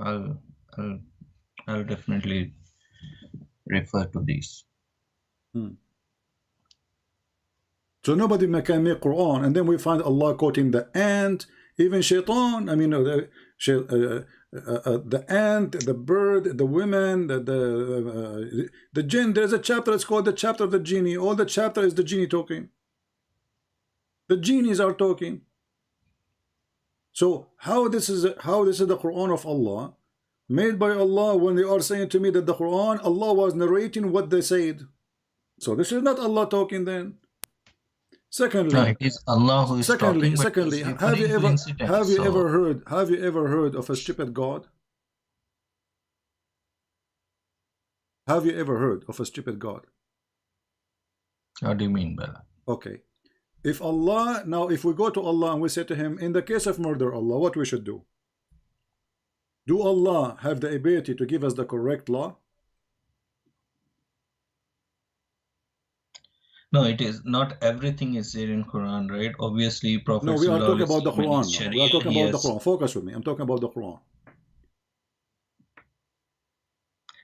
A: I'll definitely refer to these.
B: So nobody can make Quran, and then we find Allah quoting the ant Even shaitan, I mean, the ant, the bird, the women, the jinn. There's a chapter, it's called the chapter of the genie. All the chapter is the genie talking. The genies are talking. So how this is the Quran of Allah, made by Allah, when they are saying to me that the Quran, Allah was narrating what they said. So this is not Allah talking then. Secondly,
A: no, it is Allah who is talking, but
B: secondly,
A: he's referring to incidents.
B: have you ever heard of a stupid God? Have you ever heard of a stupid God?
A: What do you mean by that?
B: Okay. If Allah, now if we go to Allah and we say to him, in the case of murder, Allah, what we should do? Do Allah have the ability to give us the correct law?
A: No, it is not everything is there in Quran, right? Obviously, Prophet.
B: No, we are talking about the Quran now. We are talking about the
A: Yes.
B: Quran. Focus with me. I'm talking about the Quran.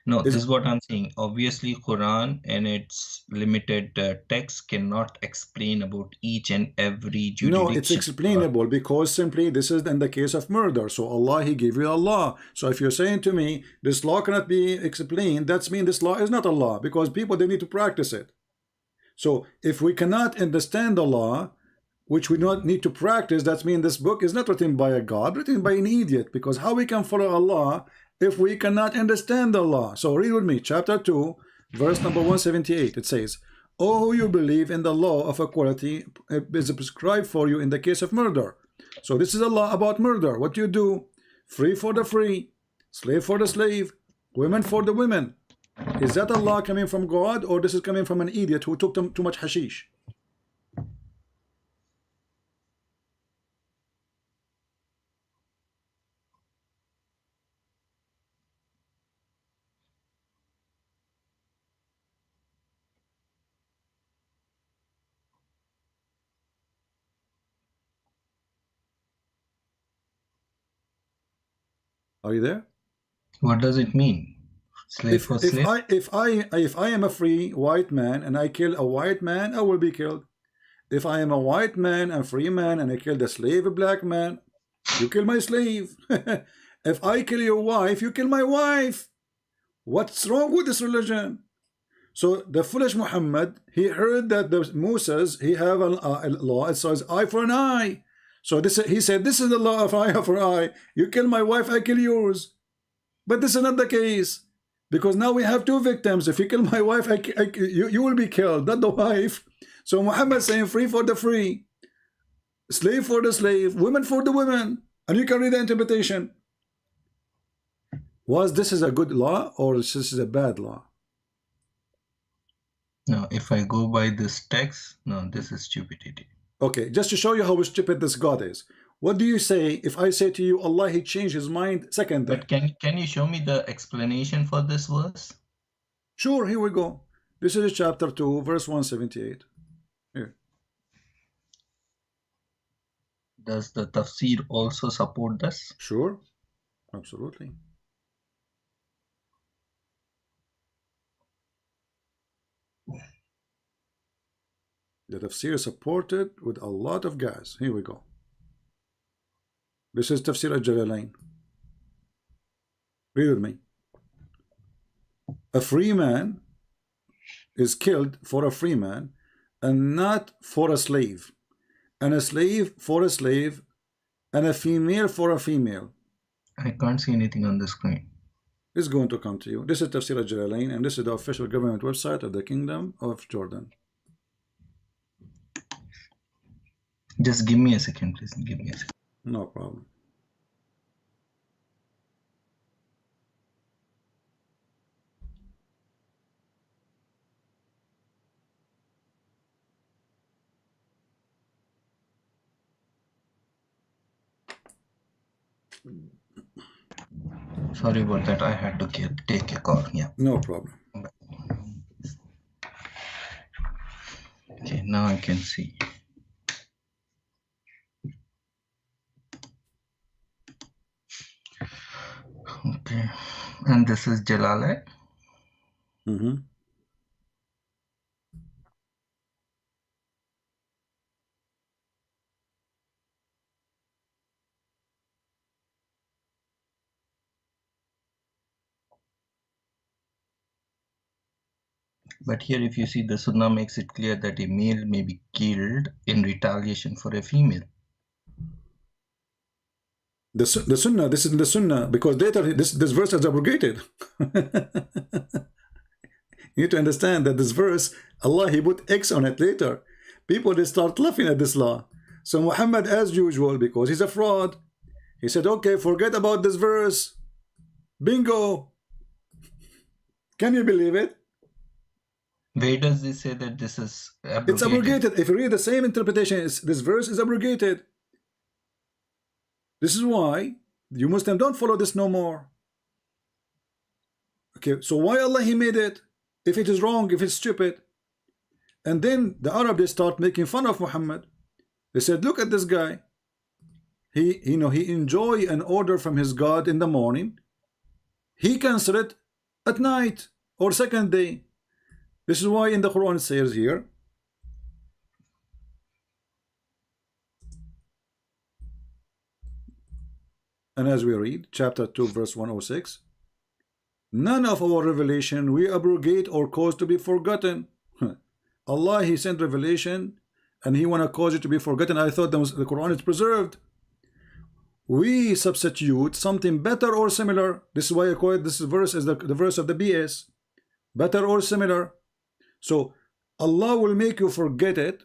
A: No, this is what I'm saying. Obviously, Quran and its limited text cannot explain about each and every jurisdiction.
B: No, it's explainable because simply this is in the case of murder. So Allah, He gave you a law. So if you're saying to me this law cannot be explained, that's mean this law is not a law, because people, they need to practice it. So if we cannot understand the law, which we not need to practice, that means this book is not written by a God, written by an idiot. Because how we can follow Allah if we cannot understand the law? So read with me, chapter 2, verse number 178. It says, "O who you believe in the law of equality is prescribed for you in the case of murder." So this is a law about murder. What do you do? Free for the free, slave for the slave, women for the women. Is that a law coming from God, or this is coming from an idiot who took too much hashish? Are you there?
A: What does it mean? Slave for slave?
B: If I am a free white man and I kill a white man, I will be killed. If I am a white man and free man and I kill the slave, a black man, you kill my slave. If I kill your wife, you kill my wife. What's wrong with this religion? So the foolish Muhammad, he heard that the Moses, he have a law. It says eye for an eye. So he said, this is the law of eye for eye. You kill my wife, I kill yours. But this is not the case, because now we have two victims. If you kill my wife, you will be killed, not the wife. So Muhammad saying free for the free, slave for the slave, women for the women. And you can read the interpretation. Was this is a good law, or this is a bad law?
A: No, if I go by this text, no, this is stupidity. Okay,
B: just to show you how stupid this God is. What do you say if I say to you, Allah, He changed His mind? Second day.
A: But can you show me the explanation for this verse?
B: Sure, here we go. This is chapter 2, verse 178. Here.
A: Does the tafsir also support this?
B: Sure, absolutely. The tafsir is supported with a lot of gas. Here we go. This is Tafsir al-Jalalain. Read with me. A free man is killed for a free man and not for a slave, and a slave for a slave, and a female for a female.
A: I can't see anything on the screen.
B: It's going to come to you. This is Tafsir al-Jalalain, and this is the official government website of the Kingdom of Jordan.
A: Just give me a second, please. Give me a second.
B: No problem.
A: Sorry about that. I had to take a call. Yeah.
B: No problem.
A: Okay, now I can see. Okay, and this is Jalalain.
B: Mm-hmm.
A: But here, if you see, the Sunnah makes it clear that a male may be killed in retaliation for a female.
B: The Sunnah, this is in the Sunnah, because later this verse is abrogated. You need to understand that this verse, Allah, He put X on it later. People, they start laughing at this law. So Muhammad, as usual, because he's a fraud, he said, okay, forget about this verse. Bingo. Can you believe it?
A: Where does this say that this is abrogated?
B: It's abrogated. If you read the same interpretation, this verse is abrogated. This is why you Muslims don't follow this no more. Okay, so why Allah He made it? If it is wrong, if it's stupid. And then the Arab, they start making fun of Muhammad. They said, look at this guy. He enjoy an order from his God in the morning. He cancel it at night or second day. This is why in the Quran it says here, and as we read chapter 2 verse 106, none of our revelation we abrogate or cause to be forgotten. Allah, He sent revelation and He want to cause it to be forgotten. I thought the Quran is preserved. We substitute something better or similar. This is why I call it, this verse is the verse of the BS. Better or similar. So Allah will make you forget it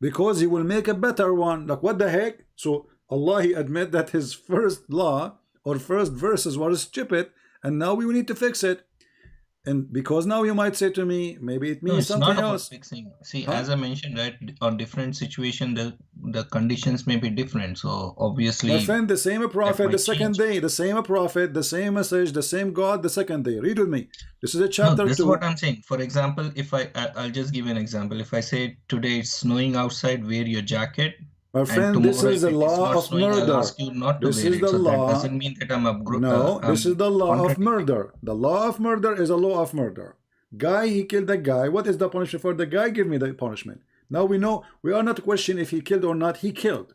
B: because He will make a better one. Like, what the heck? So Allah, He admit that His first law or first verses were stupid, and now we need to fix it. And because now you might say to me, maybe it means something else.
A: Fixing. See, as I mentioned, right, on different situation, the conditions may be different. So obviously,
B: my friend, the same prophet, the second day, the same prophet, the same message, the same God, the second day. Read with me. This is a chapter 2.
A: This is what I'm saying. For example, if I'll just give you an example. If I say today it's snowing outside, wear your jacket.
B: My friend, this is the law of murder.
A: I'll ask you not to wear it. So that doesn't mean that I'm
B: no, this is the law of murder. The law of murder is a law of murder. Guy, he killed the guy. What is the punishment for the guy? Give me the punishment. Now we know, we are not questioning if he killed or not. He killed.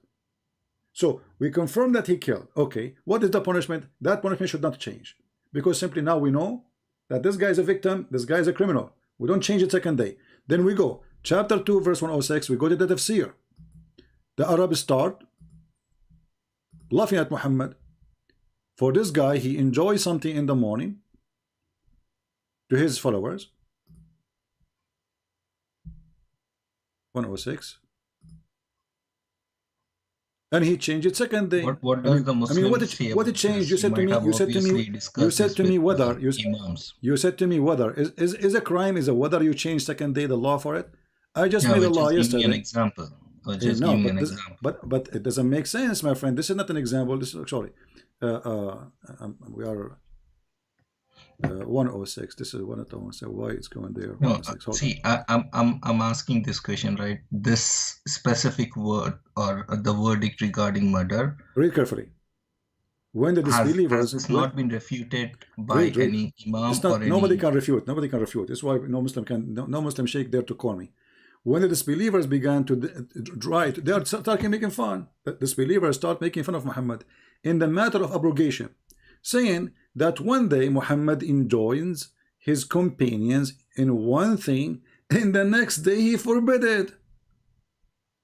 B: So we confirm that he killed. Okay, what is the punishment? That punishment should not change. Because simply now we know that this guy is a victim, this guy is a criminal. We don't change it second day. Then we go. Chapter 2, verse 106, we go to the tafsir. The Arabs start laughing at Muhammad. For this guy, he enjoys something in the morning to his followers. 106. And he changed it second day.
A: What does the Muslim
B: what it changed? You said to me, whether is a crime, is a whether you change second day the law for it. I just made a law yesterday.
A: An example.
B: But it doesn't make sense, my friend. This is not an example. This is sorry. We are 106. This is 106. Why it's going there?
A: No, see, I'm asking this question, right? This specific word or the verdict regarding murder.
B: Read carefully. When the disbelievers
A: has not been refuted by any imam or
B: nobody can refute. Nobody can refute. That's why no Muslim sheikh dare to call me. When the disbelievers began to write, they are starting making fun. The disbelievers start making fun of Muhammad in the matter of abrogation, saying that one day Muhammad enjoins his companions in one thing, and the next day he forbid it.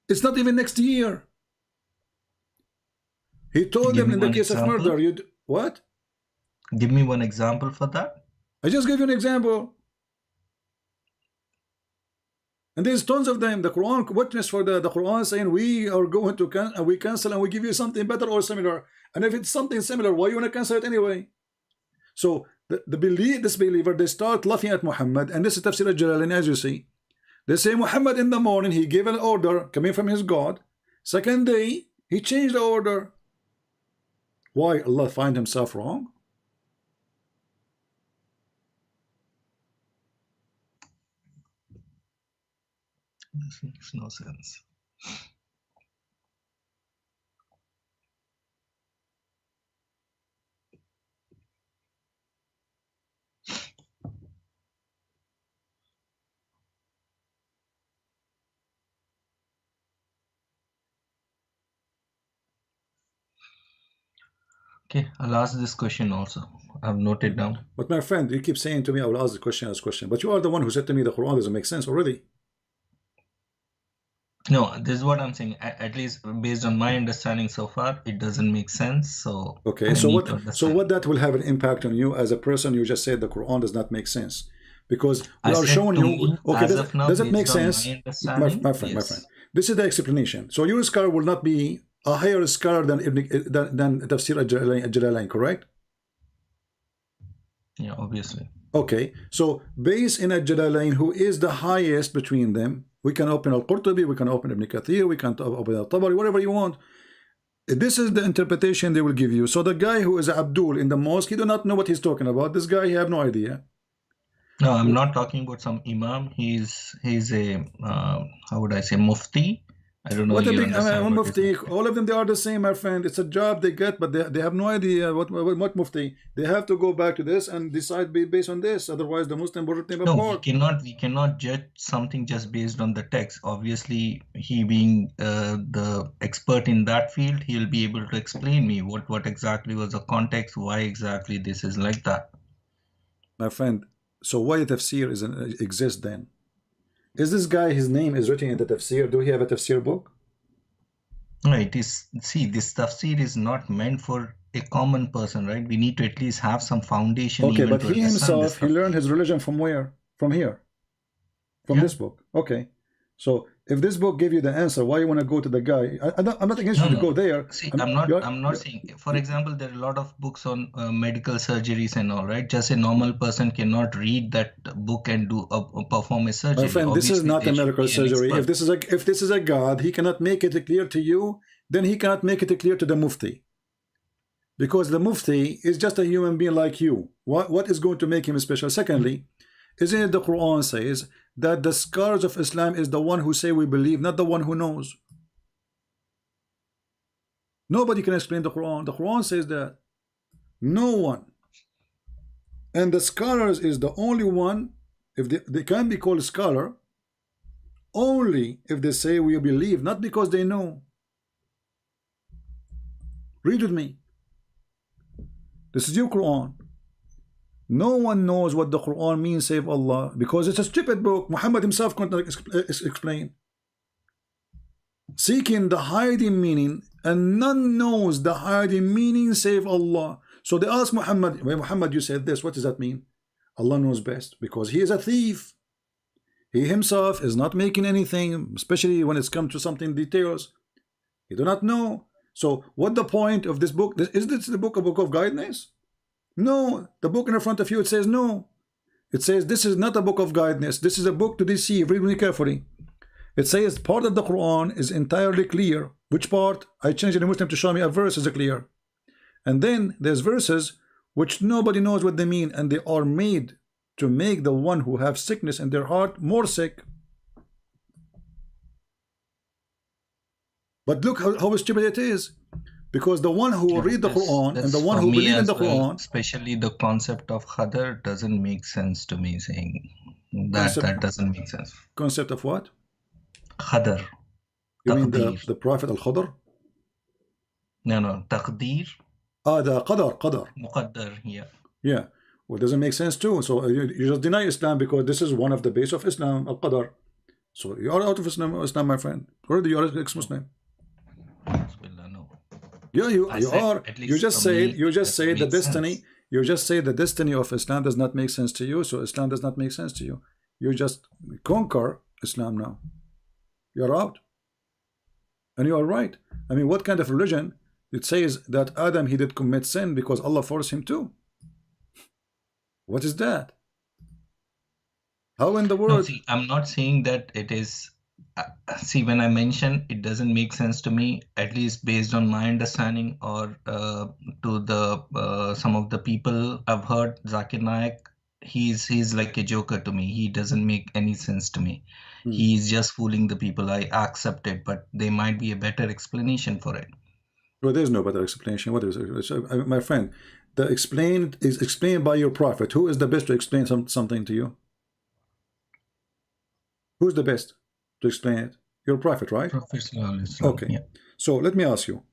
B: It's not even next year. He told them in the case of murder, what?
A: Give me one example for that.
B: I just gave you an example. And there's tons of them. The Quran witness for the Quran saying we are going to cancel and we give you something better or similar. And if it's something similar, why you want to cancel it anyway? So this believer, they start laughing at Muhammad, and this is Tafsir al-Jalalain, as you see. They say Muhammad in the morning, he gave an order coming from his God. Second day, he changed the order. Why Allah find himself wrong?
A: This makes no sense. Okay, I'll ask this question also. I've noted down.
B: But my friend, you keep saying to me, I will ask the question, but you are the one who said to me the Quran doesn't make sense already.
A: No, this is what I'm saying. At least based on my understanding so far, it doesn't make sense. So
B: okay,
A: I
B: so
A: need
B: what?
A: to understand.
B: So what that will have an impact on you as a person? You just said the Quran does not make sense because
A: I
B: we are
A: said
B: showing
A: to
B: you.
A: me,
B: Okay,
A: as of now,
B: does it make
A: based on
B: sense?
A: my
B: My
A: understanding,
B: friend, my friend.
A: yes.
B: This is the explanation. So your scholar will not be a higher scholar than than Tafsir al-Jalalain, correct?
A: Yeah, obviously.
B: Okay, so based in al-Jalalain, who is the highest between them? We can open al-Qurtubi, we can open Ibn Kathir, we can open al-Tabari, whatever you want. This is the interpretation they will give you. So the guy who is Abdul in the mosque, he do not know what he's talking about. This guy, he have no idea.
A: No, I'm not talking about some imam. He's a how would I say, mufti. I don't know.
B: What a
A: You
B: big
A: understand what
B: mufti. All of them, they are the same, my friend. It's a job they get, but they have no idea what mufti. They have to go back to this and decide based on this. Otherwise, the Muslim will rip them
A: No,
B: apart.
A: we cannot judge something just based on the text. Obviously, he being the expert in that field, he'll be able to explain me what exactly was the context, why exactly this is like that.
B: My friend, so why tafsir exists then? Is this guy, his name is written in the tafsir? Do he have a tafsir book?
A: No, it is, see, this tafsir is not meant for a common person, right? We need to at least have some foundation.
B: Okay,
A: even
B: but
A: to
B: he
A: understand
B: himself, he learned his religion from where? From here. From this book. Okay. So if this book gave you the answer, why you want to go to the guy? I'm not against you to go there.
A: See, I'm not saying, for example, there are a lot of books on medical surgeries and all, right? Just a normal person cannot read that book and do perform a surgery.
B: My friend, this is not a medical surgery. If this is a God, he cannot make it clear to you, then he cannot make it clear to the mufti. Because the mufti is just a human being like you. What is going to make him special? Secondly, isn't it the Quran says that the scholars of Islam is the one who say we believe, not the one who knows. Nobody can explain the Quran. The Quran says that. No one. And the scholars is the only one, if they can be called scholar, only if they say we believe, not because they know. Read with me. This is your Quran. No one knows what the Quran means save Allah, because it's a stupid book. Muhammad himself couldn't explain. Seeking the hiding meaning, and none knows the hiding meaning save Allah. So they ask Muhammad, when Muhammad, you said this, what does that mean? Allah knows best, because he is a thief. He himself is not making anything, especially when it's come to something details. He do not know. So what the point of this book? Is this the book, a book of guidance? No, the book in front of you, it says no. It says this is not a book of guidance. This is a book to deceive. Read me carefully. It says part of the Quran is entirely clear. Which part? I changed the Muslim to show me a verse is clear. And then there's verses which nobody knows what they mean, and they are made to make the one who have sickness in their heart more sick. But look how stupid it is. Because the one who will read the Quran and the one who believes in the Quran,
A: especially the concept of Khadr, doesn't make sense to me. Saying that doesn't make sense.
B: Concept of what?
A: Khadr.
B: You mean the Prophet Al-Khadr?
A: No, Taqdeer.
B: The Qadar.
A: Muqaddar, yeah.
B: Yeah. Well, it doesn't make sense too. So you just deny Islam because this is one of the base of Islam, Al-Qadar. So you are out of Islam, my friend. Already you are ex-Muslim. Yeah, you are. You just say the destiny. You just say the destiny of Islam does not make sense to you, so Islam does not make sense to you. You just conquer Islam now. You're out, and you are right. I mean, what kind of religion? It says that Adam, he did commit sin because Allah forced him to. What is that? How in the world?
A: No, see, I'm not saying that it is. See, when I mention it doesn't make sense to me, at least based on my understanding or to the some of the people I've heard, Zakir Naik, he's like a joker to me. He doesn't make any sense to me. He's just fooling the people. I accept it, but there might be a better explanation for it.
B: Well, there's no better explanation. What is it? My friend, the explained is explained by your prophet. Who is the best to explain something to you? Who's the best to explain it? Your prophet, right? Okay. Yeah. So let me ask you,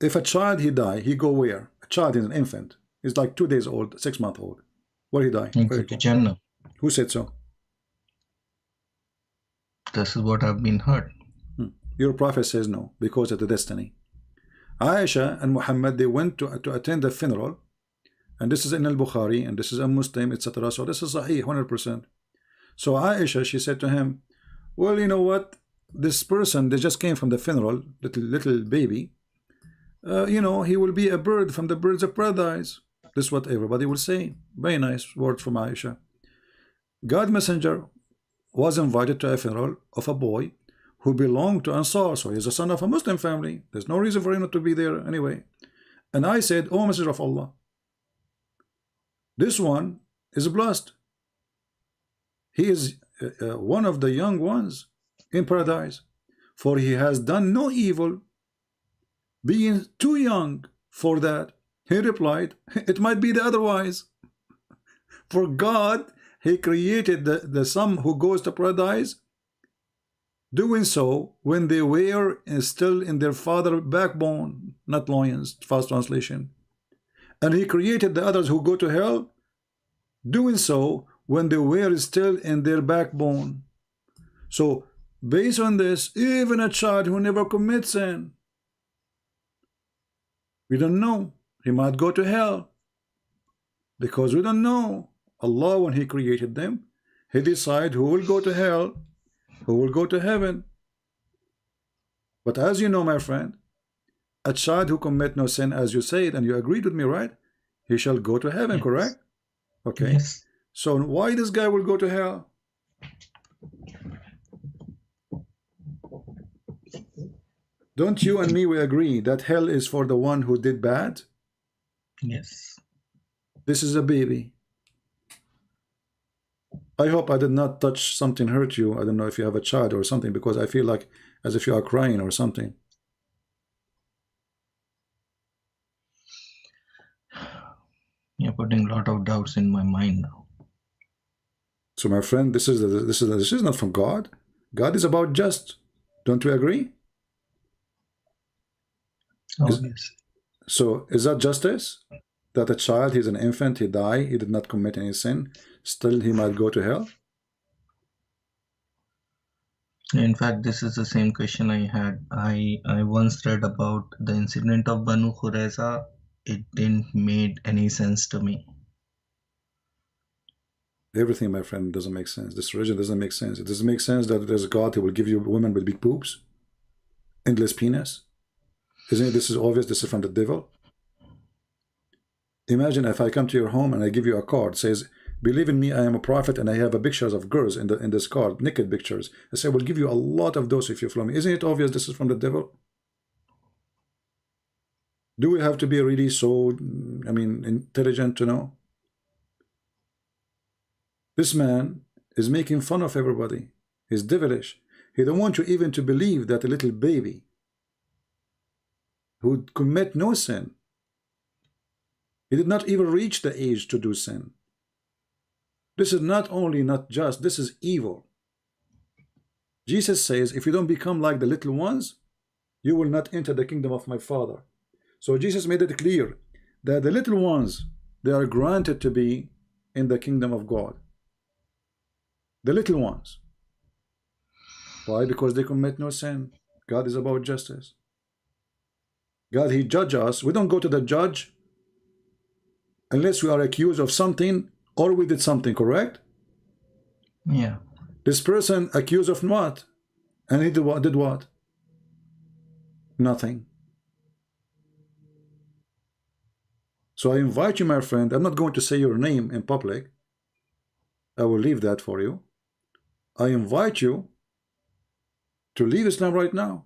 B: if a child he die, he go where? A child is an infant. He's like 2 days old, 6 months old. Where he die? Where he go?
A: Jannah.
B: Who said so?
A: This is what I've been heard.
B: Your prophet says no, because of the destiny. Aisha and Muhammad, they went to attend the funeral, and this is in al-Bukhari, and this is a Muslim, etc. So this is Sahih, 100%. So Aisha, she said to him, well, you know what? This person, they just came from the funeral, little baby. You know, he will be a bird from the birds of paradise. This is what everybody will say. Very nice words from Aisha. God messenger was invited to a funeral of a boy who belonged to Ansar, so he's a son of a Muslim family. There's no reason for him not to be there anyway. And I said, oh messenger of Allah, this one is blessed. He is one of the young ones in paradise, for he has done no evil, being too young for that. He replied, it might be the otherwise. For God, he created the some who goes to paradise, doing so when they were still in their father backbone, not loins, fast translation. And he created the others who go to hell, doing so when they were still in their backbone. So based on this, even a child who never commits sin, we don't know, he might go to hell, because we don't know. Allah, when he created them, he decided who will go to hell, who will go to heaven. But as you know, my friend, a child who commit no sin, as you said, and you agreed with me, right? He shall go to heaven, yes. Correct? Okay.
A: Yes.
B: So why this guy will go to hell? Don't you and me, we agree that hell is for the one who did bad?
A: Yes.
B: This is a baby. I hope I did not touch something, hurt you. I don't know if you have a child or something, because I feel like as if you are crying or something.
A: You're putting a lot of doubts in my mind now.
B: So my friend, this is not from God. God is about just. Don't we agree?
A: Oh, yes.
B: So is that justice? That a child, he's an infant, he died, he did not commit any sin, still he might go to hell?
A: In fact, this is the same question I had. I once read about the incident of Banu Qurayza. It didn't make any sense to me.
B: Everything, my friend, doesn't make sense. This religion doesn't make sense. It doesn't make sense that there's a God who will give you women with big boobs, endless penis. Isn't it? This is obvious. This is from the devil. Imagine if I come to your home and I give you a card, says, believe in me, I am a prophet, and I have a pictures of girls in this card, naked pictures. I say, we'll give you a lot of those if you follow me. Isn't it obvious this is from the devil? Do we have to be really so, I mean, intelligent to know? This man is making fun of everybody. He's devilish. He don't want you even to believe that a little baby who commit no sin, he did not even reach the age to do sin. This is not only not just, this is evil. Jesus says, if you don't become like the little ones, you will not enter the kingdom of my Father. So Jesus made it clear that the little ones, they are granted to be in the kingdom of God. The little ones. Why? Because they commit no sin. God is about justice. God, he judges us. We don't go to the judge unless we are accused of something or we did something, correct?
A: Yeah.
B: This person accused of what? And he did what? Nothing. So I invite you, my friend, I'm not going to say your name in public. I will leave that for you. I invite you to leave Islam right now.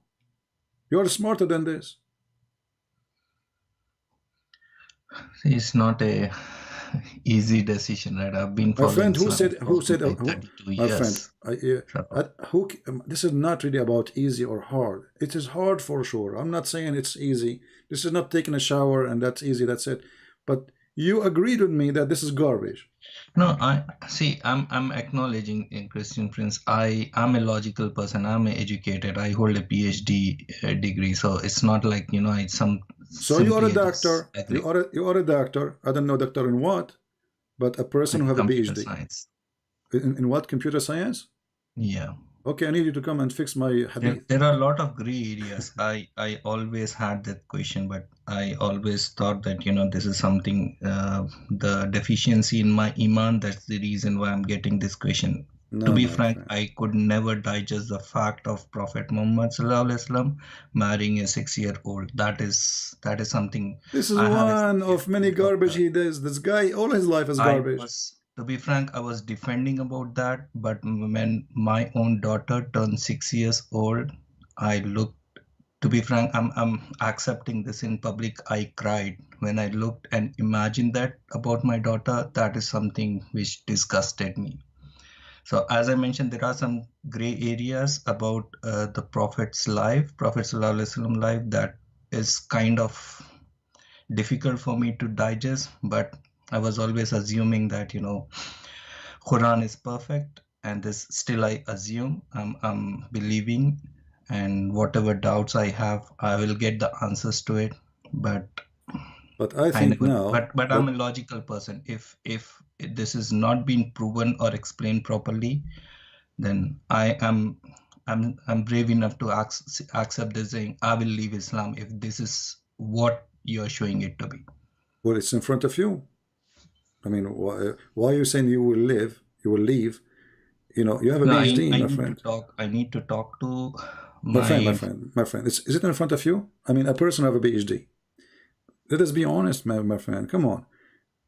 B: You are smarter than this.
A: It's not a easy decision, right? I've been
B: my friend,
A: Islam
B: my friend, this is not really about easy or hard. It is hard for sure. I'm not saying it's easy. This is not taking a shower and that's easy, that's it. But You agreed with me that this is garbage.
A: No, I see. I'm acknowledging in Christian Prince. I'm a logical person. I'm educated. I hold a PhD degree, so it's not like it's
B: So you are a
A: simply I
B: doctor.
A: just agree.
B: You are a doctor. I don't know doctor in what, but a person who
A: In
B: have a
A: computer
B: PhD
A: science.
B: in what, computer science?
A: Yeah.
B: Okay, I need you to come and fix my hadith.
A: There are a lot of gray areas. I always had that question, but I always thought that this is something the deficiency in my iman. That's the reason why I'm getting this question. To
B: No,
A: be
B: my
A: frank,
B: friend.
A: I could never digest the fact of Prophet Muhammad Sallallahu Alaihi Wasallam marrying a 6-year-old. That is something
B: This is
A: I have a
B: one
A: 6-year
B: of many
A: old
B: garbage
A: daughter.
B: he does. This guy, all his life is garbage.
A: To be frank, I was defending about that, but when my own daughter turned 6 years old, I looked, to be frank, I'm accepting this in public. I cried when I looked and imagined that about my daughter. That is something which disgusted me. So as I mentioned, there are some gray areas about the Prophet's life, Prophet Sallallahu Alaihi Wasallam life, that is kind of difficult for me to digest, but I was always assuming that Quran is perfect, and this still I assume I'm believing, and whatever doubts I have, I will get the answers to it. But
B: I think now
A: but I'm
B: that
A: a logical person. If this is not being proven or explained properly, then I'm brave enough to accept this saying I will leave Islam if this is what you're showing it to be.
B: well, it's in front of you. I mean, why are you saying you will live? You will leave? You have a
A: No,
B: PhD,
A: I
B: my
A: need to
B: friend.
A: talk. I need to talk to
B: My friend, my
A: my.
B: friend, my friend. Is it in front of you? I mean, a person who have a PhD. Let us be honest, my friend. Come on.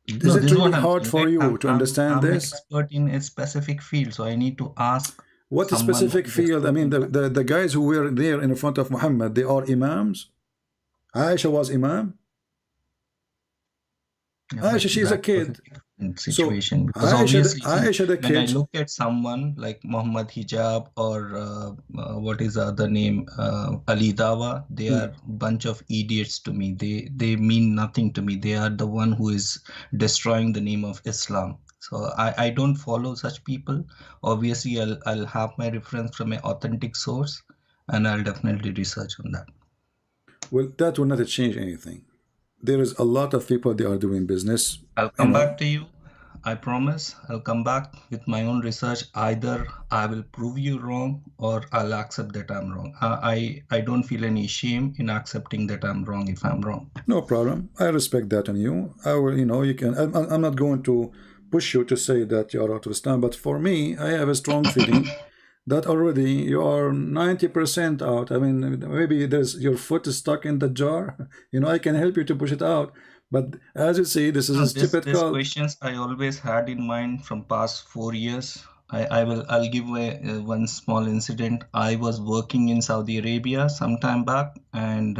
B: Is
A: No,
B: it
A: this is
B: really
A: what I'm
B: hard
A: saying.
B: for
A: Like
B: you to understand
A: I'm
B: this?
A: expert in a specific field, so I need to ask
B: What
A: someone
B: specific
A: who is
B: field? I
A: expert
B: mean,
A: in that.
B: the guys who were there in front of Muhammad, they are imams. Aisha was imam.
A: Yeah, but
B: Aisha, she's a
A: that was a
B: kid.
A: different
B: So
A: situation because
B: Aisha,
A: obviously, see,
B: Aisha the
A: when I
B: kids.
A: look at someone like Muhammad Hijab or what is the other name, Ali Dawa, they
B: Hmm.
A: are bunch of idiots to me. They mean nothing to me. They are the one who is destroying the name of Islam. So I don't follow such people. Obviously, I'll have my reference from an authentic source, and I'll definitely research on that.
B: Well, that will not change anything. There is a lot of people they are doing business.
A: I'll
B: You
A: come back
B: know,
A: to you. I promise I'll come back with my own research. Either I will prove you wrong or I'll accept that I'm wrong. I don't feel any shame in accepting that I'm wrong if I'm wrong.
B: no problem. I respect that on you. I will, you can. I'm not going to push you to say that you are out of Islam, but for me, I have a strong feeling that already you are 90% out. I mean, maybe there's your foot is stuck in the jar. I can help you to push it out. But as you see, this is
A: No,
B: a stupid
A: this
B: cult.
A: questions I always had in mind from past 4 years. I'll give one small incident. I was working in Saudi Arabia some time back, and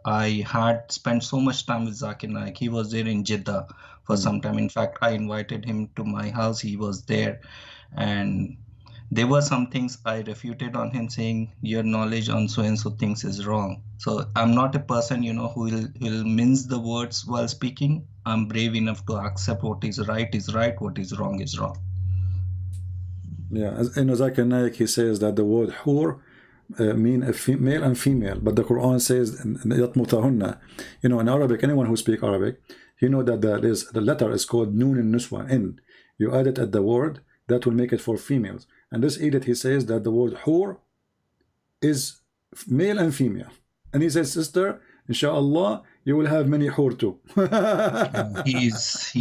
A: I had spent so much time with Zakir Naik. He was there in Jeddah for
B: Hmm.
A: some time. In fact, I invited him to my house. He was there, and there were some things I refuted on him, saying your knowledge on so and so things is wrong. So I'm not a person, who will mince the words while speaking. I'm brave enough to accept what is right, what is wrong is wrong.
B: Yeah, as in Zakir Naik, he says that the word hur mean a male and female, but the Quran says يطمثهن. In Arabic, anyone who speaks Arabic, that the letter is called nun and nuswa, in. You add it at the word, that will make it for females. And this idiot, he says that the word hur is male and female. And he says, sister, inshallah, you will have many hur too.
A: He's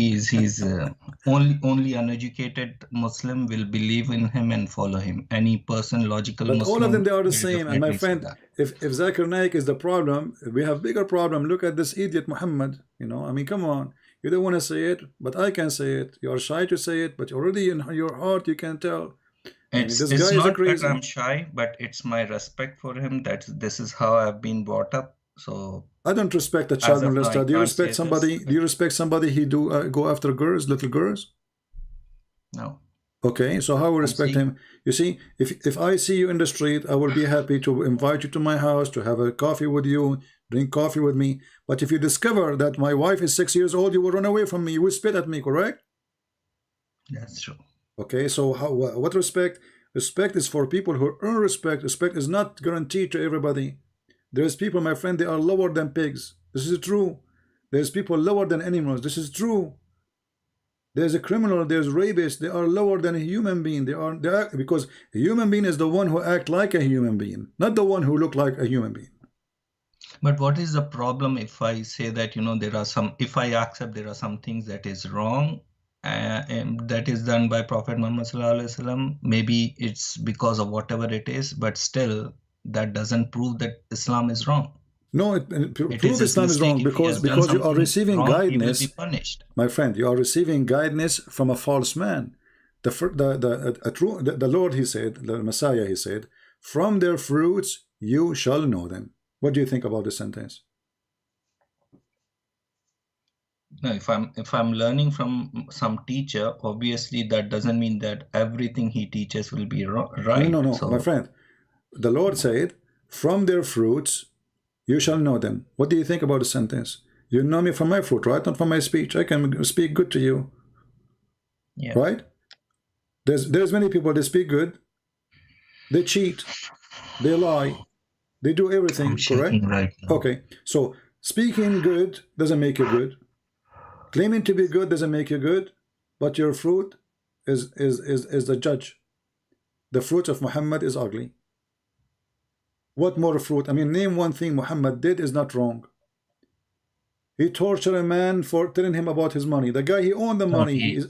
A: only uneducated Muslim will believe in him and follow him. Any person, logical
B: But all of them,
A: Muslim,
B: they are the
A: will
B: same. And my
A: definitely say
B: friend,
A: that.
B: if Zakir Naik is the problem, we have bigger problem. Look at this idiot Muhammad. I mean, come on. You don't want to say it, but I can say it. You are shy to say it, but already in your heart you can tell. I mean, this
A: It's
B: guy is a
A: not that
B: crazy.
A: I'm shy, but it's my respect for him that this is how I've been brought up. So
B: I don't respect a
A: as
B: child
A: of now, I
B: molester. Do you
A: can't
B: respect
A: say this,
B: somebody? Do
A: but
B: you respect somebody who do go after girls, little girls?
A: no.
B: Okay, so how we
A: I'm
B: respect
A: saying
B: him? You see, if I see you in the street, I will be happy to invite you to my house to have a coffee with you, drink coffee with me. But if you discover that my wife is 6 years old, you will run away from me. You will spit at me, correct?
A: That's true.
B: Okay, so what respect? Respect is for people who earn respect. Respect is not guaranteed to everybody. There's people, my friend, they are lower than pigs. This is true. There's people lower than animals. This is true. There's a criminal, there's rapists, they are lower than a human being. They are because a human being is the one who act like a human being, not the one who look like a human being.
A: But what is the problem if I say that, there are some, if I accept there are some things that is wrong, and that is done by Prophet Muhammad Sallallahu Alaihi Wasallam, maybe it's because of whatever it is, but still that doesn't prove that Islam is wrong.
B: No, prove Islam is wrong because you are receiving
A: wrong,
B: guidance.
A: You will be punished.
B: My friend, you are receiving guidance from a false man. The Lord, he said, the Messiah, he said, from their fruits you shall know them. What do you think about this sentence?
A: No, if I'm learning from some teacher, obviously that doesn't mean that everything he teaches will be right.
B: No,
A: so,
B: my friend. The Lord said, from their fruits you shall know them. What do you think about the sentence? You know me from my fruit, right? Not from my speech. I can speak good to you.
A: Yeah.
B: Right? There's many people, they speak good. They cheat. They lie. They do everything, correct?
A: Right now.
B: Okay. So speaking good doesn't make you good. Claiming to be good doesn't make you good. But your fruit is the judge. The fruit of Muhammad is ugly. What more fruit? I mean, name one thing Muhammad did is not wrong. He tortured a man for telling him about his money. The guy, he owned the money.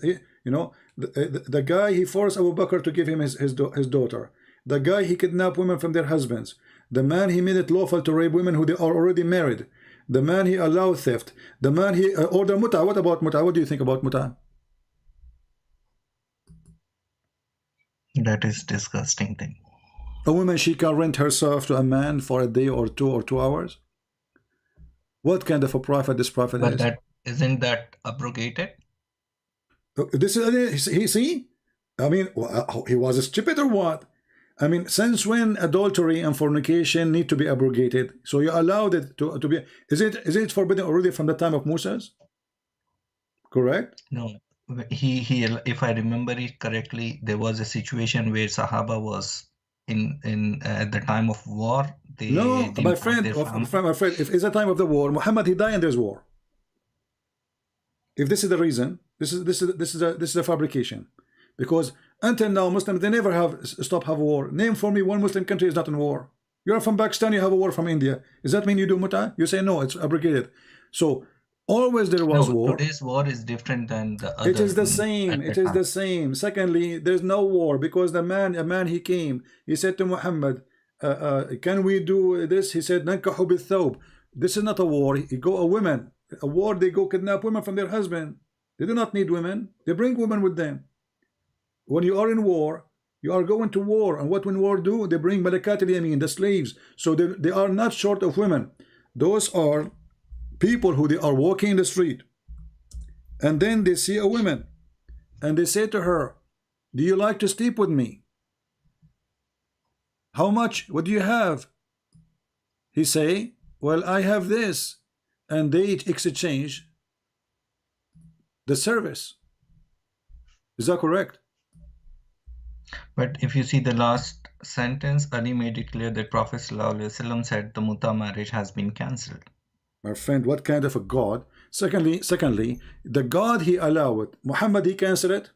B: The guy, he forced Abu Bakr to give him his daughter. The guy, he kidnapped women from their husbands. The man, he made it lawful to rape women who they are already married. The man, he allowed theft. The man, he ordered muta. What about muta? What do you think about muta?
A: That is disgusting thing.
B: A woman, she can rent herself to a man for a day or 2 hours. What kind of a prophet this prophet is?
A: But isn't that abrogated?
B: This is, he see? I mean, he was stupid or what? I mean, since when adultery and fornication need to be abrogated? So you allowed it to be. Is it forbidden already from the time of Moses? Correct?
A: No. He if I remember it correctly, there was a situation where Sahaba was in at the time of war.
B: No, my friend, if it's a time of the war, Muhammad, he died and there's war. If this is the reason, this is a fabrication, because until now Muslims, they never have stopped have war. Name for me one Muslim country is not in war. You're from Pakistan, you have a war from India. Does that mean you do muta? You say no, it's abrogated. So always there was war.
A: Today's war is different than the other.
B: It is the same. It is the same. Secondly, there's no war because a man he came. He said to Muhammad, "Can we do this?" He said, "Nankahu bithawb." This is not a war. He go a women. A war. They go kidnap women from their husband. They do not need women. They bring women with them. When you are in war, you are going to war, and what when war do? They bring malakat al-yamin, the slaves. So they are not short of women. Those are people who they are walking in the street, and then they see a woman and they say to her, "Do you like to sleep with me? How much? What do you have?" He say, "Well, I have this," and they exchange the service. Is that correct?
A: But if you see the last sentence, Ali made it clear that Prophet ﷺ said the muta marriage has been cancelled.
B: My friend, what kind of a God? Secondly, the God he allowed, Muhammad, he cancelled it.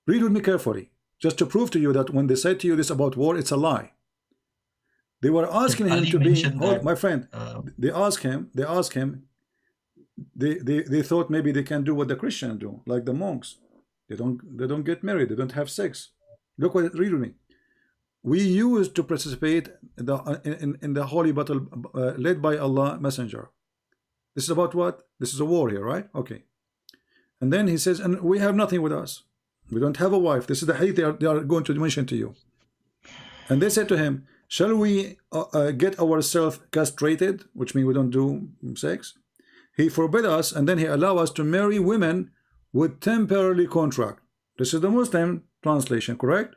B: Read with me carefully, just to prove to you that when they say to you this about war, it's a lie. They were asking him to be, my friend, they asked him, they thought maybe they can do what the Christians do, like the monks. They don't get married, they don't have sex. Look what, read with me. We used to participate in the holy battle led by Allah Messenger. This is about what? This is a war here, right? Okay. And then he says, and we have nothing with us. We don't have a wife. This is the hadith they are going to mention to you. And they said to him, shall we get ourselves castrated, which means we don't do sex? He forbid us, and then he allow us to marry women with temporary contract. This is the Muslim translation, correct?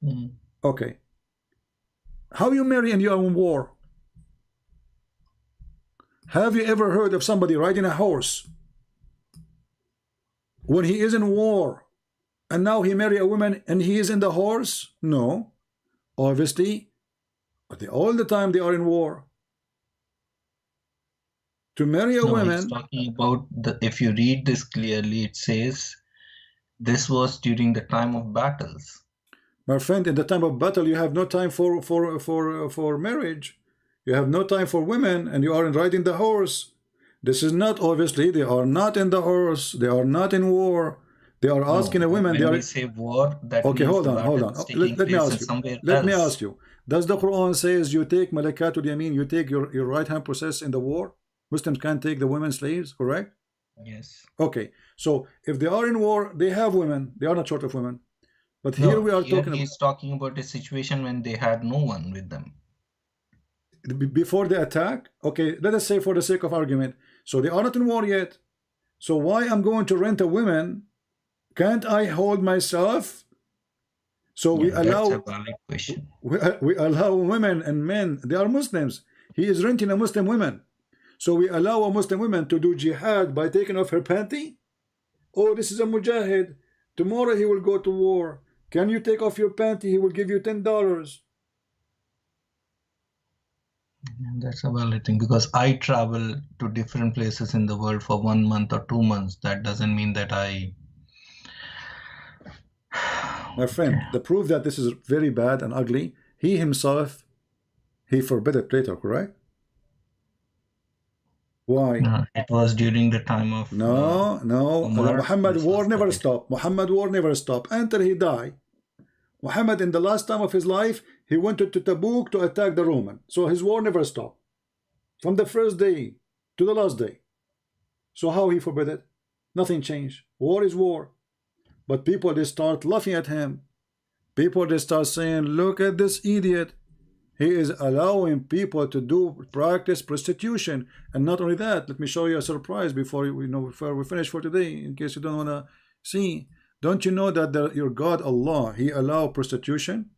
A: Mm.
B: Okay. How you marry and you are in war? Have you ever heard of somebody riding a horse when he is in war, and now he marry a woman and he is in the horse? No, obviously, but all the time they are in war. To marry a woman.
A: He's talking about if you read this clearly, it says this was during the time of battles.
B: My friend, in the time of battle, you have no time for marriage. You have no time for women, and you are riding the horse. This is not, obviously, they are not in the horse. They are not in war. They are asking a woman.
A: When we say war, that
B: okay, hold on. Let me ask you. Does the Quran says you take malakatul yamin, you take your right hand possess in the war? Muslims can't take the women slaves, correct?
A: Yes.
B: Okay, so if they are in war, they have women. They are not short of women. But here we are talking.
A: He's talking about a situation when they had no one with them.
B: Before the attack? Okay, let us say for the sake of argument. So they are not in war yet. So why I'm going to rent a woman? Can't I hold myself? So we allow. That's a valid question. We allow women and men. They are Muslims. He is renting a Muslim woman. So we allow a Muslim woman to do jihad by taking off her panty? Oh, this is a mujahid. Tomorrow he will go to war. Can you take off your panty? He will give you $10.
A: That's a valid thing, because I travel to different places in the world for 1 month or 2 months. That doesn't mean that I...
B: My friend, the proof that this is very bad and ugly, he himself, he forbid it later, correct? Why?
A: No, it was during the time of...
B: No. Muhammad war never stopped. Muhammad war never stopped until he died. Muhammad, in the last time of his life, he went to Tabuk to attack the Roman. So his war never stopped. From the first day to the last day. So how he forbid it? Nothing changed. War is war. But people, they start laughing at him. People, they start saying, look at this idiot. He is allowing people to practice prostitution. And not only that, let me show you a surprise before we finish for today, in case you don't want to see. Don't you know that your God Allah, He allowed prostitution?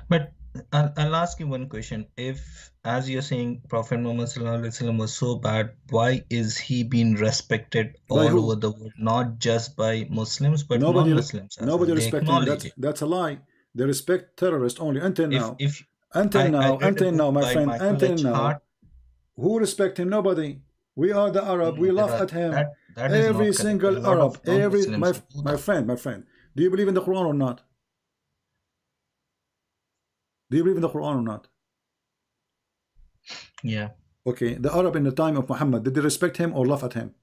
A: But I'll ask you one question. If, as you're saying, Prophet Muhammad was so bad, why is he being respected all over the world, not just by Muslims, but non-Muslims?
B: Nobody respects him. That's a lie. They respect terrorists only until now. Until now, my friend, until now. Who respect him? Nobody. We are the Arab. We laugh at him. Every single Arab. My friend. Do you believe in the Quran or not? Do you believe in the Quran or not?
A: Yeah.
B: Okay. The Arab in the time of Muhammad, did they respect him or laugh at him?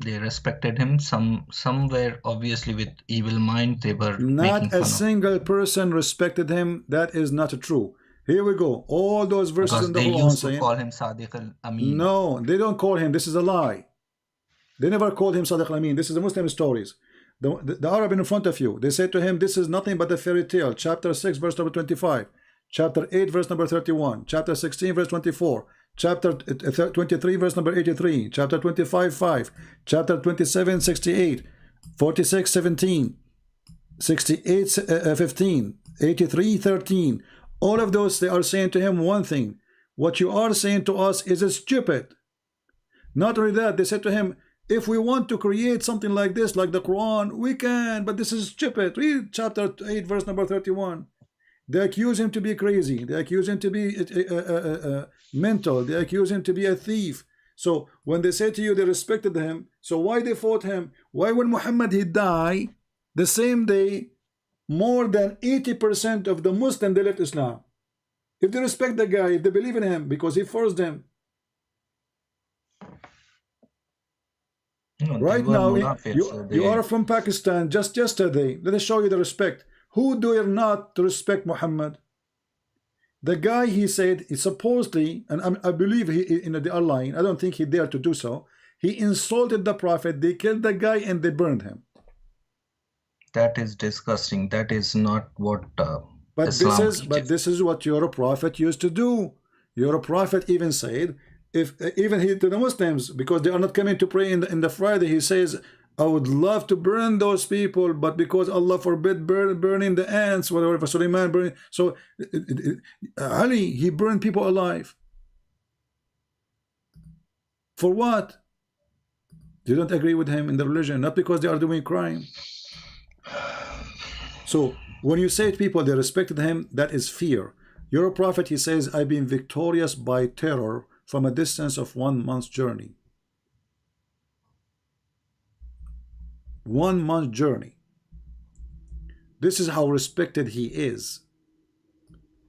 A: They respected him. Somewhere, obviously, with evil mind, they were
B: not a single person respected him. That is not true. Here we go. All those verses in the Quran
A: they used to call him Sadiq al-Amin.
B: No, they don't call him. This is a lie. They never called him Sadiq al-Amin. This is the Muslim stories. The Arab in front of you, they say to him, this is nothing but a fairy tale. Chapter 6, verse number 25. Chapter 8, verse number 31. Chapter 16, verse 24. Chapter 23, verse number 83. Chapter 25, 5. Chapter 27, 68. 46, 17. 68, 15. 83, 13. All of those, they are saying to him one thing. What you are saying to us is stupid. Not only that, they said to him, if we want to create something like this, like the Quran, we can, but this is stupid. Read chapter 8, verse number 31. They accuse him to be crazy. They accuse him to be mental. They accuse him to be a thief. So when they say to you they respected him, so why they fought him? Why when Muhammad he died, the same day, more than 80% of the Muslims, they left Islam? If they respect the guy, if they believe in him, because he forced them.
A: No,
B: right now, you are from Pakistan just yesterday. Let us show you the respect. Who dare not to respect Muhammad? The guy, he said, he supposedly, and I believe they are lying. I don't think he dared to do so. He insulted the Prophet. They killed the guy and they burned him. That is disgusting. That is not what Islam teaches. But this is what your Prophet used to do. Your Prophet even said, even he to the Muslims, because they are not coming to pray in the Friday, he says, I would love to burn those people, but because Allah forbid burning the ants, whatever, for Suleiman burning. So Ali, he burned people alive. For what? You don't agree with him in the religion, not because they are doing crime. So when you say to people they respected him, that is fear. Your prophet, he says, I've been victorious by terror from a distance of 1 month's journey. 1 month journey. This is how respected he is.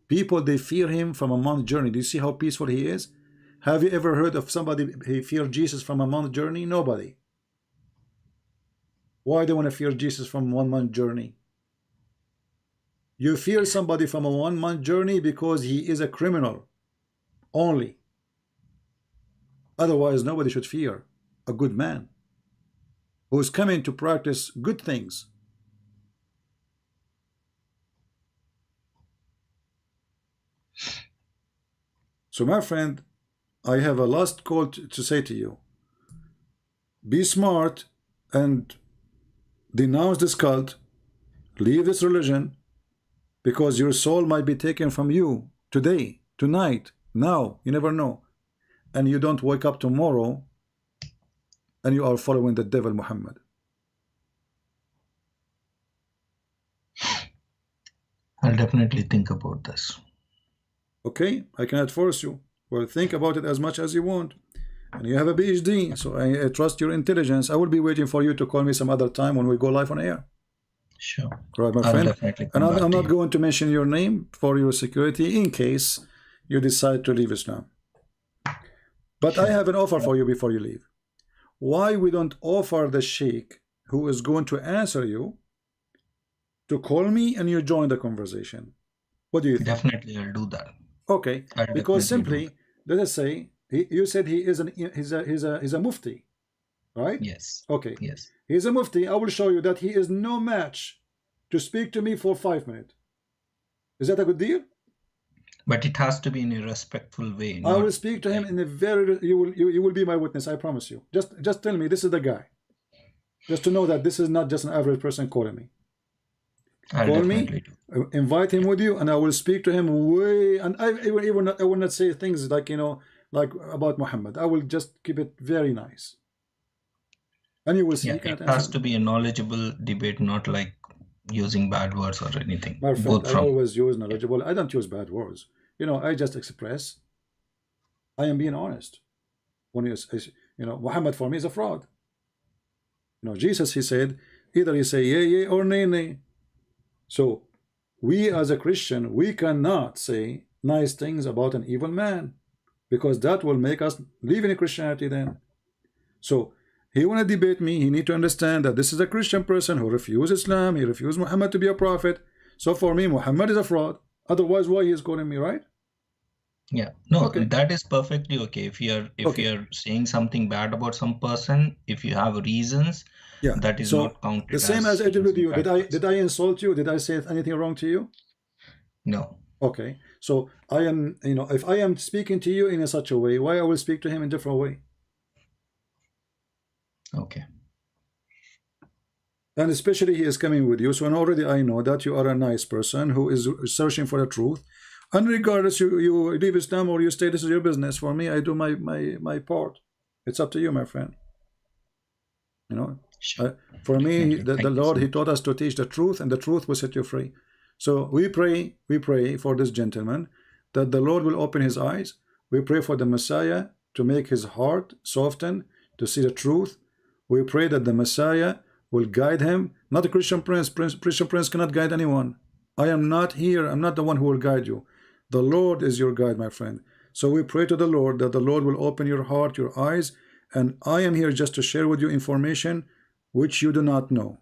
B: People, they fear him from a month journey. Do you see how peaceful he is? Have you ever heard of somebody he feared Jesus from a month journey? Nobody. Why do they want to fear Jesus from 1 month journey? You fear somebody from a 1 month journey because he is a criminal only. Otherwise, nobody should fear a good man who is coming to practice good things. So my friend, I have a last call to say to you. Be smart and denounce this cult. Leave this religion, because your soul might be taken from you today, tonight, now. You never know. And you don't wake up tomorrow and you are following the devil Muhammad.
A: I'll definitely think about this.
B: Okay, I cannot force you. Well, think about it as much as you want. And you have a PhD, so I trust your intelligence. I will be waiting for you to call me some other time when we go live on air.
A: Sure.
B: Right, my
A: I'll
B: friend.
A: definitely
B: And
A: come
B: I'm
A: back
B: not
A: to you.
B: going to mention your name for your security in case you decide to leave Islam. But I have an offer for you before you leave. Why we don't offer the sheikh who is going to answer you to call me and you join the conversation? What do you think?
A: Definitely, I'll do that.
B: Okay,
A: I'll
B: because
A: definitely
B: simply, let us say, you said he is he's a mufti, right?
A: Yes.
B: Okay,
A: Yes.
B: he's a mufti. I will show you that he is no match to speak to me for 5 minutes. Is that a good deal?
A: But it has to be in a respectful way.
B: I will
A: not
B: speak to him
A: like-
B: in a very, you will be my witness, I promise you. Just tell me this is the guy. Just to know that this is not just an average person calling me.
A: I'll
B: Call
A: definitely
B: me,
A: do.
B: invite him with you, and I will speak to him way, and I will not say things like, you know, like about Muhammad. I will just keep it very nice. And you will see.
A: Yeah,
B: You cannot
A: it has
B: answer
A: to be a knowledgeable debate, not like using bad words or anything.
B: my friend,
A: Both
B: I
A: from
B: always use knowledgeable. I don't use bad words. You know, I just express. I am being honest. When you know, Muhammad for me is a fraud. You know, Jesus, he said, either you say yea, yea, or nay, nay. So we as a Christian, we cannot say nice things about an evil man, because that will make us live in Christianity then. So he want to debate me. He need to understand that this is a Christian person who refused Islam. He refused Muhammad to be a prophet. So for me, Muhammad is a fraud. Otherwise, why he is calling me, right?
A: yeah. No,
B: Okay.
A: that is perfectly okay. If you're saying something bad about some person, if you have reasons,
B: Yeah.
A: that is
B: So
A: not counted
B: the same as I did with you. Did I insult you? Did I say anything wrong to you?
A: No.
B: Okay. So I am, you know, if I am speaking to you in a such a way, why I will speak to him in a different way?
A: Okay.
B: And especially he is coming with you. So already I know that you are a nice person who is searching for the truth. And regardless you leave Islam or you stay, this is your business. For me, I do my part. It's up to you, my friend. You know,
A: Sure.
B: for me,
A: Definitely.
B: the
A: Thank you
B: Lord,
A: so
B: he
A: much.
B: taught us to teach the truth, and the truth will set you free. So we pray for this gentleman that the Lord will open his eyes. We pray for the Messiah to make his heart soften to see the truth. We pray that the Messiah will guide him, not a Christian prince. Christian prince cannot guide anyone. I am not here. I'm not the one who will guide you. The Lord is your guide, my friend. So we pray to the Lord that the Lord will open your heart, your eyes, and I am here just to share with you information which you do not know.